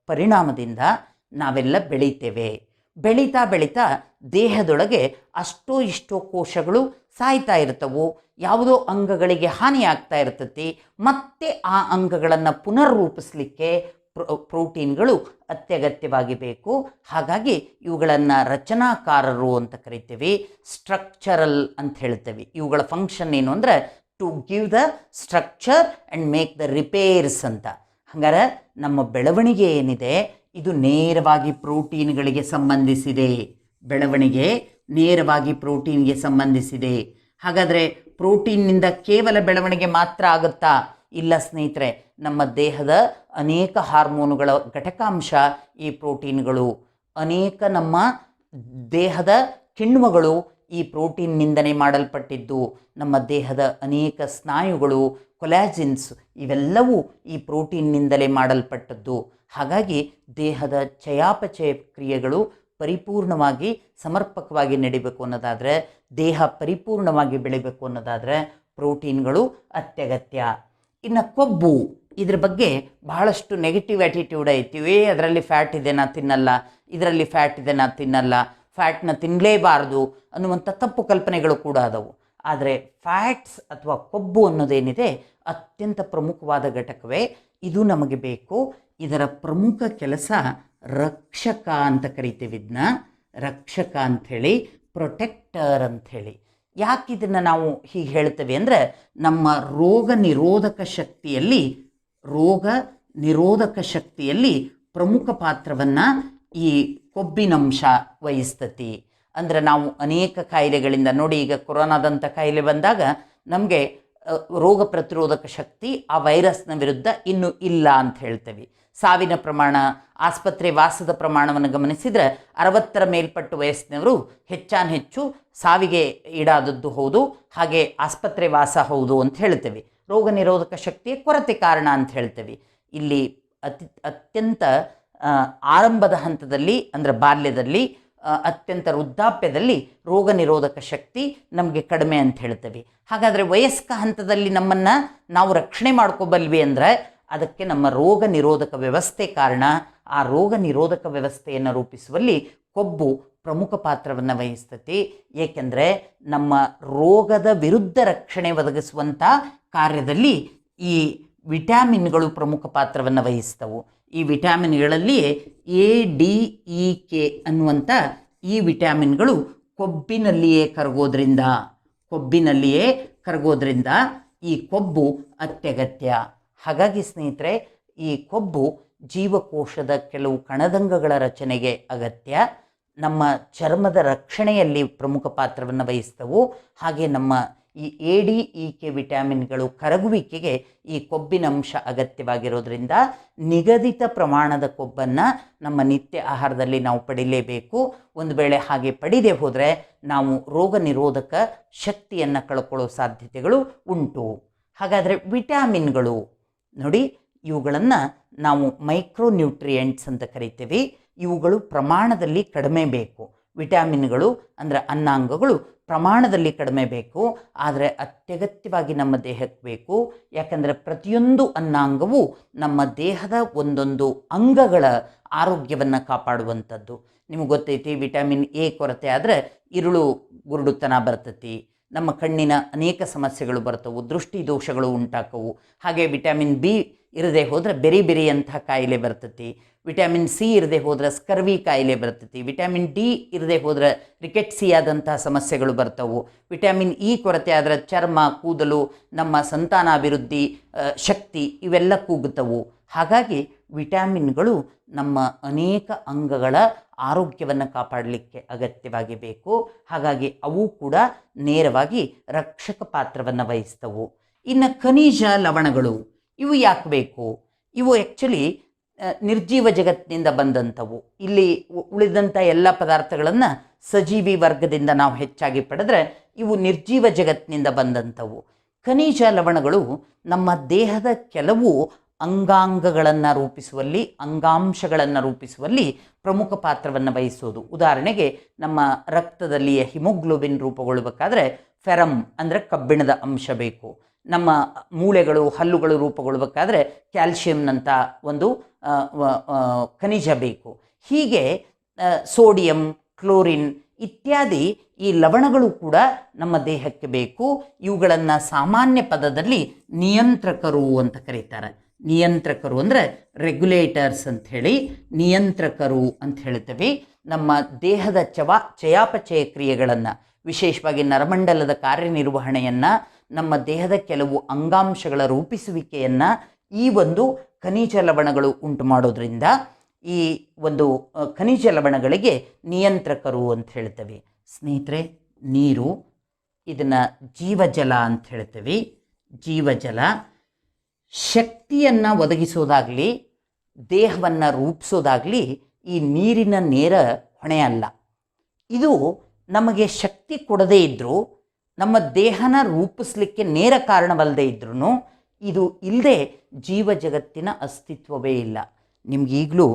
ಪರಿಣಾಮದಿಂದ ನಾವೆಲ್ಲ ಬೆಳೀತೇವೆ. ಬೆಳೀತಾ ಬೆಳೀತಾ ದೇಹದೊಳಗೆ ಅಷ್ಟೋ ಇಷ್ಟೋ ಕೋಶಗಳು ಸಾಯ್ತಾ ಇರ್ತವು, ಯಾವುದೋ ಅಂಗಗಳಿಗೆ ಹಾನಿ ಆಗ್ತಾ ಇರ್ತತಿ. ಮತ್ತೆ ಆ ಅಂಗಗಳನ್ನು ಪುನರ್ರೂಪಿಸಲಿಕ್ಕೆ ಪ್ರೋಟೀನ್ಗಳು ಅತ್ಯಗತ್ಯವಾಗಿ ಬೇಕು. ಹಾಗಾಗಿ ಇವುಗಳನ್ನು ರಚನಾಕಾರರು ಅಂತ ಕರಿತೀವಿ, ಸ್ಟ್ರಕ್ಚರಲ್ ಅಂತ ಹೇಳ್ತೇವೆ. ಇವುಗಳ ಫಂಕ್ಷನ್ ಏನು ಅಂದರೆ to give the structure and make the repairs ಅಂತ. ಹಾಗಾದ್ರೆ ನಮ್ಮ ಬೆಳವಣಿಗೆ ಏನಿದೆ ಇದು ನೇರವಾಗಿ ಪ್ರೋಟೀನ್ಗಳಿಗೆ ಸಂಬಂಧಿಸಿದೆ. ಬೆಳವಣಿಗೆ ನೇರವಾಗಿ ಪ್ರೋಟೀನ್ಗೆ ಸಂಬಂಧಿಸಿದೆ. ಹಾಗಾದರೆ ಪ್ರೋಟೀನ್ನಿಂದ ಕೇವಲ ಬೆಳವಣಿಗೆ ಮಾತ್ರ ಆಗುತ್ತಾ? ಇಲ್ಲ ಸ್ನೇಹಿತರೆ, ನಮ್ಮ ದೇಹದ ಅನೇಕ ಹಾರ್ಮೋನುಗಳ ಘಟಕಾಂಶ ಈ ಪ್ರೋಟೀನ್ಗಳು. ಅನೇಕ ನಮ್ಮ ದೇಹದ ಕಿಣ್ವಗಳು ಈ ಪ್ರೋಟೀನ್ನಿಂದನೇ ಮಾಡಲ್ಪಟ್ಟಿದ್ದು. ನಮ್ಮ ದೇಹದ ಅನೇಕ ಸ್ನಾಯುಗಳು, ಕೊಲಾಜಿನ್ಸ್ ಇವೆಲ್ಲವೂ ಈ ಪ್ರೋಟೀನ್ನಿಂದಲೇ ಮಾಡಲ್ಪಟ್ಟದ್ದು. ಹಾಗಾಗಿ ದೇಹದ ಚಯಾಪಚಯ ಕ್ರಿಯೆಗಳು ಪರಿಪೂರ್ಣವಾಗಿ ಸಮರ್ಪಕವಾಗಿ ನಡಿಬೇಕು ಅನ್ನೋದಾದರೆ, ದೇಹ ಪರಿಪೂರ್ಣವಾಗಿ ಬೆಳಿಬೇಕು ಅನ್ನೋದಾದರೆ ಪ್ರೋಟೀನ್ಗಳು ಅತ್ಯಗತ್ಯ. ಇನ್ನು ಇದ್ರ ಬಗ್ಗೆ ಬಹಳಷ್ಟು ನೆಗೆಟಿವ್ ಆ್ಯಟಿಟ್ಯೂಡ್ ಐತಿ. ಅದರಲ್ಲಿ ಫ್ಯಾಟ್ ಇದೆ ನಾ ತಿನ್ನಲ್ಲ, ಇದರಲ್ಲಿ ಫ್ಯಾಟ್ ಇದೆ ನಾ ತಿನ್ನಲ್ಲ, ಫ್ಯಾಟ್ನ ತಿನ್ನಲೇಬಾರ್ದು ಅನ್ನುವಂಥ ತಪ್ಪು ಕಲ್ಪನೆಗಳು ಕೂಡ ಅದವು. ಆದರೆ ಫ್ಯಾಟ್ಸ್ ಅಥವಾ ಕೊಬ್ಬು ಅನ್ನೋದೇನಿದೆ ಅತ್ಯಂತ ಪ್ರಮುಖವಾದ ಘಟಕವೇ. ಇದು ನಮಗೆ ಬೇಕು. ಇದರ ಪ್ರಮುಖ ಕೆಲಸ ರಕ್ಷಕ ಅಂತ ಕರಿತೀವಿ. ಇದನ್ನ ರಕ್ಷಕ ಅಂಥೇಳಿ, ಪ್ರೊಟೆಕ್ಟರ್ ಅಂಥೇಳಿ. ಯಾಕೆ ಇದನ್ನು ನಾವು ಹೀಗೆ ಹೇಳ್ತೇವೆ ಅಂದರೆ, ನಮ್ಮ ರೋಗ ನಿರೋಧಕ ಶಕ್ತಿಯಲ್ಲಿ ಪ್ರಮುಖ ಪಾತ್ರವನ್ನು ಈ ಕೊಬ್ಬಿನಂಶ ವಹಿಸ್ತತಿ. ಅಂದರೆ ನಾವು ಅನೇಕ ಕಾಯಿಲೆಗಳಿಂದ ನೋಡಿ, ಈಗ ಕೊರೋನಾದಂಥ ಕಾಯಿಲೆ ಬಂದಾಗ ನಮಗೆ ರೋಗ ಪ್ರತಿರೋಧಕ ಶಕ್ತಿ ಆ ವೈರಸ್ನ ವಿರುದ್ಧ ಇನ್ನೂ ಇಲ್ಲ ಅಂತ ಹೇಳ್ತೇವೆ. ಸಾವಿನ ಪ್ರಮಾಣ, ಆಸ್ಪತ್ರೆ ವಾಸದ ಪ್ರಮಾಣವನ್ನು ಗಮನಿಸಿದರೆ 60ರ ಮೇಲ್ಪಟ್ಟು ವಯಸ್ಸಿನವರು ಹೆಚ್ಚು ಸಾವಿಗೆ ಈಡಾದದ್ದು ಹೌದು, ಹಾಗೆ ಆಸ್ಪತ್ರೆ ವಾಸ ಹೌದು ಅಂತ ಹೇಳ್ತೇವೆ. ರೋಗ ನಿರೋಧಕ ಶಕ್ತಿಯ ಕೊರತೆ ಕಾರಣ ಅಂತ ಹೇಳ್ತೇವೆ. ಇಲ್ಲಿ ಅತ್ಯಂತ ಆರಂಭದ ಹಂತದಲ್ಲಿ ಅಂದರೆ ಬಾಲ್ಯದಲ್ಲಿ, ಅತ್ಯಂತ ವೃದ್ಧಾಪ್ಯದಲ್ಲಿ ರೋಗ ನಿರೋಧಕ ಶಕ್ತಿ ನಮಗೆ ಕಡಿಮೆ ಅಂತ ಹೇಳ್ತೇವೆ. ಹಾಗಾದರೆ ವಯಸ್ಕ ಹಂತದಲ್ಲಿ ನಮ್ಮನ್ನು ನಾವು ರಕ್ಷಣೆ ಮಾಡ್ಕೋಬಲ್ವಿ ಅಂದರೆ ಅದಕ್ಕೆ ನಮ್ಮ ರೋಗ ನಿರೋಧಕ ವ್ಯವಸ್ಥೆ ಕಾರಣ. ಆ ರೋಗ ನಿರೋಧಕ ವ್ಯವಸ್ಥೆಯನ್ನು ರೂಪಿಸುವಲ್ಲಿ ಕೊಬ್ಬು ಪ್ರಮುಖ ಪಾತ್ರವನ್ನು ವಹಿಸ್ತತಿ. ಏಕೆಂದರೆ ನಮ್ಮ ರೋಗದ ವಿರುದ್ಧ ರಕ್ಷಣೆ ಒದಗಿಸುವಂಥ ಕಾರ್ಯದಲ್ಲಿ ಈ ವಿಟಮಿನ್ಗಳು ಪ್ರಮುಖ ಪಾತ್ರವನ್ನು ವಹಿಸ್ತವು. ಈ ವಿಟಮಿನ್ಗಳಲ್ಲಿ ADEK ಅನ್ನುವಂಥ ಈ ವಿಟಮಿನ್ಗಳು ಕೊಬ್ಬಿನಲ್ಲಿಯೇ ಕರಗೋದ್ರಿಂದ ಈ ಕೊಬ್ಬು ಅತ್ಯಗತ್ಯ. ಹಾಗಾಗಿ ಸ್ನೇಹಿತರೆ, ಈ ಕೊಬ್ಬು ಜೀವಕೋಶದ ಕೆಲವು ಕಣದಂಗಗಳ ರಚನೆಗೆ ಅಗತ್ಯ. ನಮ್ಮ ಚರ್ಮದ ರಕ್ಷಣೆಯಲ್ಲಿ ಪ್ರಮುಖ ಪಾತ್ರವನ್ನು ವಹಿಸ್ತವು. ಹಾಗೆ ನಮ್ಮ ಈ ADEK ವಿಟಮಿನ್ಗಳು ಕರಗುವಿಕೆಗೆ ಈ ಕೊಬ್ಬಿನಂಶ ಅಗತ್ಯವಾಗಿರೋದ್ರಿಂದ ನಿಗದಿತ ಪ್ರಮಾಣದ ಕೊಬ್ಬನ್ನು ನಮ್ಮ ನಿತ್ಯ ಆಹಾರದಲ್ಲಿ ನಾವು ಪಡಿಲೇಬೇಕು. ಒಂದು ವೇಳೆ ಹಾಗೆ ಪಡಿದೆ ಹೋದರೆ ನಾವು ರೋಗ ನಿರೋಧಕ ಶಕ್ತಿಯನ್ನು ಕಳ್ಕೊಳ್ಳೋ ಸಾಧ್ಯತೆಗಳು ಉಂಟು. ಹಾಗಾದರೆ ವಿಟಮಿನ್ಗಳು ನೋಡಿ, ಇವುಗಳನ್ನು ನಾವು ಮೈಕ್ರೋನ್ಯೂಟ್ರಿಯೆಂಟ್ಸ್ ಅಂತ ಕರಿತೀವಿ. ಇವುಗಳು ಪ್ರಮಾಣದಲ್ಲಿ ಕಡಿಮೆ ಬೇಕು. ವಿಟಮಿನ್ಗಳು ಅಂದರೆ ಅನ್ನಾಂಗಗಳು ಪ್ರಮಾಣದಲ್ಲಿ ಕಡಿಮೆ ಬೇಕು, ಆದರೆ ಅತ್ಯಗತ್ಯವಾಗಿ ನಮ್ಮ ದೇಹಕ್ಕೆ ಬೇಕು. ಯಾಕಂದರೆ ಪ್ರತಿಯೊಂದು ಅನ್ನಾಂಗವು ನಮ್ಮ ದೇಹದ ಒಂದೊಂದು ಅಂಗಗಳ ಆರೋಗ್ಯವನ್ನು ಕಾಪಾಡುವಂಥದ್ದು. ನಿಮಗೆ ಗೊತ್ತೈತಿ, ವಿಟಮಿನ್ A ಕೊರತೆ ಆದರೆ ಇರುಳು ಗುರುಡುತನ ಬರ್ತತಿ, ನಮ್ಮ ಕಣ್ಣಿನ ಅನೇಕ ಸಮಸ್ಯೆಗಳು ಬರ್ತವು, ದೃಷ್ಟಿ ದೋಷಗಳು ಉಂಟಾಕವು. ಹಾಗೆ ವಿಟಮಿನ್ B ಇರದೆ ಹೋದರೆ ಬೆರಿ ಅಂಥ ಕಾಯಿಲೆ ಬರ್ತತಿ. ವಿಟಮಿನ್ C ಇರದೆ ಹೋದರೆ ಸ್ಕರ್ವಿ ಕಾಯಿಲೆ ಬರ್ತತಿ. ವಿಟಮಿನ್ D ಇರದೆ ಹೋದರೆ ರಿಕೆಟ್ಸಿಯಾದಂತಹ ಸಮಸ್ಯೆಗಳು ಬರ್ತವು. ವಿಟಮಿನ್ E ಕೊರತೆ ಆದರೆ ಚರ್ಮ, ಕೂದಲು, ನಮ್ಮ ಸಂತಾನಾಭಿವೃದ್ಧಿ ಶಕ್ತಿ ಇವೆಲ್ಲ ಕುಗ್ಗುತ್ತವು. ಹಾಗಾಗಿ ವಿಟಮಿನ್ಗಳು ನಮ್ಮ ಅನೇಕ ಅಂಗಗಳ ಆರೋಗ್ಯವನ್ನು ಕಾಪಾಡಲಿಕ್ಕೆ ಅಗತ್ಯವಾಗಿ ಬೇಕು. ಹಾಗಾಗಿ ಅವು ಕೂಡ ನೇರವಾಗಿ ರಕ್ಷಕ ಪಾತ್ರವನ್ನು ವಹಿಸ್ತವು. ಇನ್ನು ಖನಿಜ ಲವಣಗಳು ಇವು ಯಾಕೆ ಬೇಕು? ಇವು ಆ್ಯಕ್ಚುಲಿ ನಿರ್ಜೀವ ಜಗತ್ತಿನಿಂದ ಬಂದಂಥವು. ಇಲ್ಲಿ ಉಳಿದಂಥ ಎಲ್ಲ ಪದಾರ್ಥಗಳನ್ನು ಸಜೀವಿ ವರ್ಗದಿಂದ ನಾವು ಹೆಚ್ಚಾಗಿ ಪಡೆದ್ರೆ ಇವು ನಿರ್ಜೀವ ಜಗತ್ತಿನಿಂದ ಬಂದಂಥವು. ಖನಿಜ ಲವಣಗಳು ನಮ್ಮ ದೇಹದ ಕೆಲವು ಅಂಗಾಂಗಗಳನ್ನು ರೂಪಿಸುವಲ್ಲಿ, ಅಂಗಾಂಶಗಳನ್ನು ರೂಪಿಸುವಲ್ಲಿ ಪ್ರಮುಖ ಪಾತ್ರವನ್ನು ವಹಿಸೋದು. ಉದಾಹರಣೆಗೆ ನಮ್ಮ ರಕ್ತದಲ್ಲಿಯ ಹಿಮೋಗ್ಲೋಬಿನ್ ರೂಪುಗೊಳ್ಳಬೇಕಾದ್ರೆ ಫೆರಮ್ ಅಂದರೆ ಕಬ್ಬಿಣದ ಅಂಶ ಬೇಕು. ನಮ್ಮ ಮೂಳೆಗಳು, ಹಲ್ಲುಗಳು ರೂಪುಗೊಳ್ಳಬೇಕಾದ್ರೆ ಕ್ಯಾಲ್ಶಿಯಂನಂಥ ಒಂದು ಖನಿಜ ಬೇಕು. ಹೀಗೆ ಸೋಡಿಯಂ, ಕ್ಲೋರಿನ್ ಇತ್ಯಾದಿ ಈ ಲವಣಗಳು ಕೂಡ ನಮ್ಮ ದೇಹಕ್ಕೆ ಬೇಕು. ಇವುಗಳನ್ನು ಸಾಮಾನ್ಯ ಪದದಲ್ಲಿ ನಿಯಂತ್ರಕರು ಅಂತ ಕರೀತಾರೆ. ನಿಯಂತ್ರಕರು ಅಂದರೆ ರೆಗ್ಯುಲೇಟರ್ಸ್ ಅಂಥೇಳಿ ನಿಯಂತ್ರಕರು ಅಂತ ಹೇಳ್ತೇವೆ. ನಮ್ಮ ದೇಹದ ಚಯಾಪಚಯ ಕ್ರಿಯೆಗಳನ್ನು, ವಿಶೇಷವಾಗಿ ನರಮಂಡಲದ ಕಾರ್ಯನಿರ್ವಹಣೆಯನ್ನು, ನಮ್ಮ ದೇಹದ ಕೆಲವು ಅಂಗಾಂಶಗಳ ರೂಪಿಸುವಿಕೆಯನ್ನು ಈ ಒಂದು ಖನಿಜ ಲವಣಗಳು ಉಂಟು ಮಾಡೋದ್ರಿಂದ ಈ ಒಂದು ಖನಿಜ ಲವಣಗಳಿಗೆ ನಿಯಂತ್ರಕರು ಅಂತ ಹೇಳ್ತೇವೆ. ಸ್ನೇಹಿತರೆ, ನೀರು ಇದನ್ನು ಜೀವಜಲ ಅಂತ ಹೇಳ್ತೇವೆ. ಜೀವಜಲ ಶಕ್ತಿಯನ್ನು ಒದಗಿಸೋದಾಗಲಿ, ದೇಹವನ್ನು ರೂಪಿಸೋದಾಗಲಿ ಈ ನೀರಿನ ನೇರ ಹೊಣೆ ಅಲ್ಲ. ಇದು ನಮಗೆ ಶಕ್ತಿ ಕೊಡದೇ ಇದ್ದರೂ, ನಮ್ಮ ದೇಹನ ರೂಪಿಸಲಿಕ್ಕೆ ನೇರ ಕಾರಣವಲ್ಲದೆ ಇದ್ರೂ ಇದು ಇಲ್ಲದೆ ಜೀವ ಜಗತ್ತಿನ ಅಸ್ತಿತ್ವವೇ ಇಲ್ಲ. ನಿಮಗೀಗಲೂ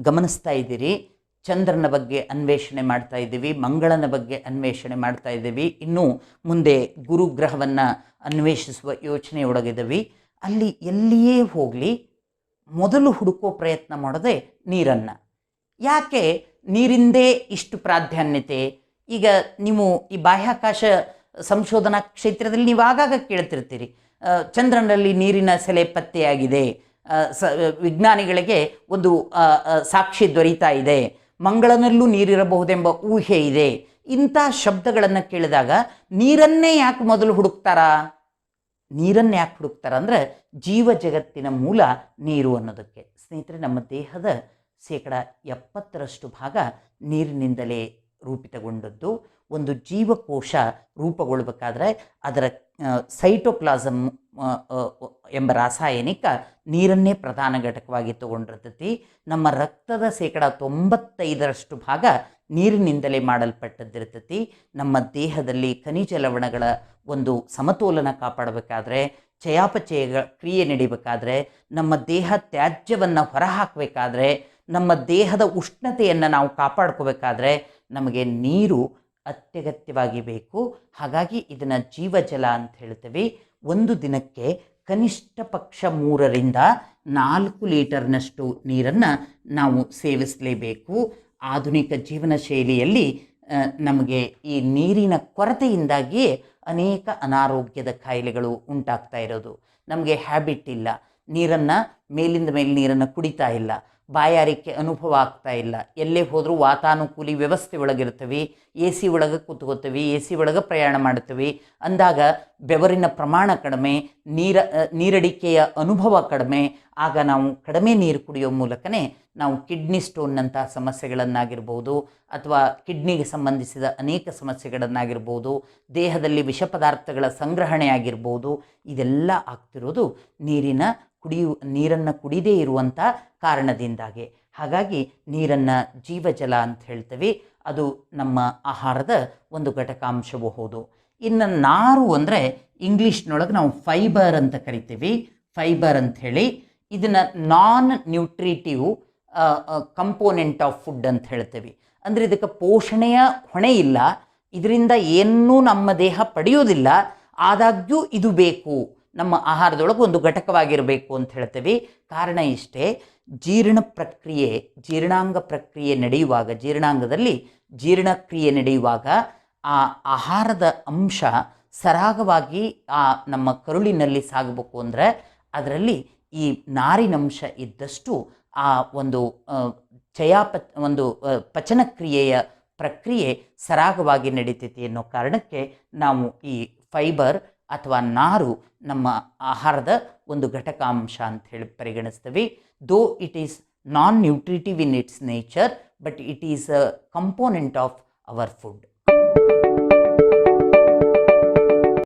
ಗಮನಿಸ್ತಾ ಇದ್ದೀರಿ, ಚಂದ್ರನ ಬಗ್ಗೆ ಅನ್ವೇಷಣೆ ಮಾಡ್ತಾ ಇದ್ದೀವಿ, ಮಂಗಳನ ಬಗ್ಗೆ ಅನ್ವೇಷಣೆ ಮಾಡ್ತಾ ಇದ್ದೀವಿ, ಇನ್ನೂ ಮುಂದೆ ಗುರುಗ್ರಹವನ್ನು ಅನ್ವೇಷಿಸುವ ಯೋಚನೆಯೊಳಗಿದ್ದೀವಿ. ಅಲ್ಲಿ ಎಲ್ಲಿಯೇ ಹೋಗಲಿ ಮೊದಲು ಹುಡುಕೋ ಪ್ರಯತ್ನ ಮಾಡೋದೇ ನೀರನ್ನು. ಯಾಕೆ ನೀರಿಂದೇ ಇಷ್ಟು ಪ್ರಾಧಾನ್ಯತೆ? ಈಗ ನೀವು ಈ ಬಾಹ್ಯಾಕಾಶ ಸಂಶೋಧನಾ ಕ್ಷೇತ್ರದಲ್ಲಿ ನೀವು ಆಗಾಗ ಕೇಳ್ತಿರ್ತೀರಿ, ಚಂದ್ರನಲ್ಲಿ ನೀರಿನ ಸೆಲೆ ಪತ್ತೆಯಾಗಿದೆ, ವಿಜ್ಞಾನಿಗಳಿಗೆ ಒಂದು ಸಾಕ್ಷಿ ದೊರೀತಾ ಇದೆ, ಮಂಗಳನಲ್ಲೂ ನೀರಿರಬಹುದೆಂಬ ಊಹೆ ಇದೆ. ಇಂಥ ಶಬ್ದಗಳನ್ನು ಕೇಳಿದಾಗ ನೀರನ್ನೇ ಯಾಕೆ ಮೊದಲು ಹುಡುಕ್ತಾರಾ? ನೀರನ್ನು ಯಾಕೆ ಹುಡುಕ್ತಾರ ಅಂದರೆ ಜೀವ ಜಗತ್ತಿನ ಮೂಲ ನೀರು ಅನ್ನೋದಕ್ಕೆ. ಸ್ನೇಹಿತರೆ, ನಮ್ಮ ದೇಹದ 70% ಭಾಗ ನೀರಿನಿಂದಲೇ ರೂಪಿತಗೊಂಡದ್ದು. ಒಂದು ಜೀವಕೋಶ ರೂಪುಗೊಳ್ಬೇಕಾದ್ರೆ ಅದರ ಸೈಟೋಪ್ಲಾಸಮ್ ಎಂಬ ರಾಸಾಯನಿಕ ನೀರನ್ನೇ ಪ್ರಧಾನ ಘಟಕವಾಗಿ ತಗೊಂಡಿರ್ತೈತಿ. ನಮ್ಮ ರಕ್ತದ 95% ಭಾಗ ನೀರಿನಿಂದಲೇ ಮಾಡಲ್ಪಟ್ಟದ್ದಿರ್ತೈತಿ. ನಮ್ಮ ದೇಹದಲ್ಲಿ ಖನಿಜ ಲವಣಗಳ ಒಂದು ಸಮತೋಲನ ಕಾಪಾಡಬೇಕಾದ್ರೆ, ಚಯಾಪಚಯ ಕ್ರಿಯೆ ನಡಿಬೇಕಾದ್ರೆ, ನಮ್ಮ ದೇಹ ತ್ಯಾಜ್ಯವನ್ನು ಹೊರಹಾಕಬೇಕಾದ್ರೆ, ನಮ್ಮ ದೇಹದ ಉಷ್ಣತೆಯನ್ನು ನಾವು ಕಾಪಾಡ್ಕೋಬೇಕಾದ್ರೆ ನಮಗೆ ನೀರು ಅತ್ಯಗತ್ಯವಾಗಿ ಬೇಕು. ಹಾಗಾಗಿ ಇದನ್ನು ಜೀವಜಲ ಅಂತ ಹೇಳ್ತೇವೆ. ಒಂದು ದಿನಕ್ಕೆ ಕನಿಷ್ಠ ಪಕ್ಷ 3ರಿಂದ 4 ಲೀಟರ್ನಷ್ಟು ನೀರನ್ನು ನಾವು ಸೇವಿಸಲೇಬೇಕು. ಆಧುನಿಕ ಜೀವನ ಶೈಲಿಯಲ್ಲಿ ನಮಗೆ ಈ ನೀರಿನ ಕೊರತೆಯಿಂದಾಗಿಯೇ ಅನೇಕ ಅನಾರೋಗ್ಯದ ಕಾಯಿಲೆಗಳು ಉಂಟಾಗ್ತಾ ಇರೋದು. ನಮಗೆ ಹ್ಯಾಬಿಟ್ ಇಲ್ಲ, ನೀರನ್ನು ಮೇಲಿಂದ ಮೇಲೆ ನೀರನ್ನು ಕುಡಿತಾ ಇಲ್ಲ, ಬಾಯಾರಿಕೆ ಅನುಭವ ಆಗ್ತಾ ಇಲ್ಲ. ಎಲ್ಲೇ ಹೋದರೂ ವಾತಾನುಕೂಲಿ ವ್ಯವಸ್ಥೆ ಒಳಗಿರ್ತೀವಿ, ಎ ಸಿ ಒಳಗೆ ಕೂತ್ಕೋತೀವಿ, ಎ ಸಿ ಒಳಗೆ ಪ್ರಯಾಣ ಮಾಡ್ತೀವಿ ಅಂದಾಗ ಬೆವರಿನ ಪ್ರಮಾಣ ಕಡಿಮೆ, ನೀರಡಿಕೆಯ ಅನುಭವ ಕಡಿಮೆ. ಆಗ ನಾವು ಕಡಿಮೆ ನೀರು ಕುಡಿಯೋ ಮೂಲಕನೇ ನಾವು ಕಿಡ್ನಿ ಸ್ಟೋನ್ನಂಥ ಸಮಸ್ಯೆಗಳನ್ನಾಗಿರ್ಬೋದು, ಅಥವಾ ಕಿಡ್ನಿಗೆ ಸಂಬಂಧಿಸಿದ ಅನೇಕ ಸಮಸ್ಯೆಗಳನ್ನಾಗಿರ್ಬೋದು, ದೇಹದಲ್ಲಿ ವಿಷ ಪದಾರ್ಥಗಳ ಸಂಗ್ರಹಣೆ ಆಗಿರ್ಬೋದು, ಇದೆಲ್ಲ ಆಗ್ತಿರೋದು ನೀರನ್ನು ಕುಡಿದೇ ಇರುವಂಥ ಕಾರಣದಿಂದಾಗಿ. ಹಾಗಾಗಿ ನೀರನ್ನು ಜೀವಜಲ ಅಂತ ಹೇಳ್ತೀವಿ. ಅದು ನಮ್ಮ ಆಹಾರದ ಒಂದು ಘಟಕಾಂಶವೂ ಹೌದು. ಇನ್ನು ನಾರು ಅಂದರೆ ಇಂಗ್ಲೀಷ್ನೊಳಗೆ ನಾವು ಫೈಬರ್ ಅಂತ ಕರಿತೀವಿ. ಫೈಬರ್ ಅಂಥೇಳಿ ಇದನ್ನು ನಾನ್ ನ್ಯೂಟ್ರಿಟಿವ್ ಕಂಪೋನೆಂಟ್ ಆಫ್ ಫುಡ್ ಅಂತ ಹೇಳ್ತೀವಿ. ಅಂದರೆ ಇದಕ್ಕೆ ಪೋಷಣೆಯ ಹೊಣೆ ಇಲ್ಲ, ಇದರಿಂದ ಏನೂ ನಮ್ಮ ದೇಹ ಪಡೆಯೋದಿಲ್ಲ, ಆದಾಗ್ಯೂ ಇದು ಬೇಕು, ನಮ್ಮ ಆಹಾರದೊಳಗೆ ಒಂದು ಘಟಕವಾಗಿರಬೇಕು ಅಂತ ಹೇಳ್ತೀವಿ. ಕಾರಣ ಇಷ್ಟೇ, ಜೀರ್ಣಾಂಗ ಪ್ರಕ್ರಿಯೆ ನಡೆಯುವಾಗ, ಜೀರ್ಣಾಂಗದಲ್ಲಿ ಜೀರ್ಣಕ್ರಿಯೆ ನಡೆಯುವಾಗ ಆ ಆಹಾರದ ಅಂಶ ಸರಾಗವಾಗಿ ನಮ್ಮ ಕರುಳಿನಲ್ಲಿ ಸಾಗಬೇಕು ಅಂದರೆ ಅದರಲ್ಲಿ ಈ ನಾರಿನಂಶ ಇದ್ದಷ್ಟು ಆ ಒಂದು ಪಚನಕ್ರಿಯೆಯ ಪ್ರಕ್ರಿಯೆ ಸರಾಗವಾಗಿ ನಡೀತೈತಿ ಅನ್ನೋ ಕಾರಣಕ್ಕೆ ನಾವು ಈ ಫೈಬರ್ ಅಥವಾ ನಾರು ನಮ್ಮ ಆಹಾರದ ಒಂದು ಘಟಕಾಂಶ ಅಂತ ಹೇಳಿ ಪರಿಗಣಿಸ್ತೀವಿ. Though it is non nutritive in its nature, but it is a component of our food.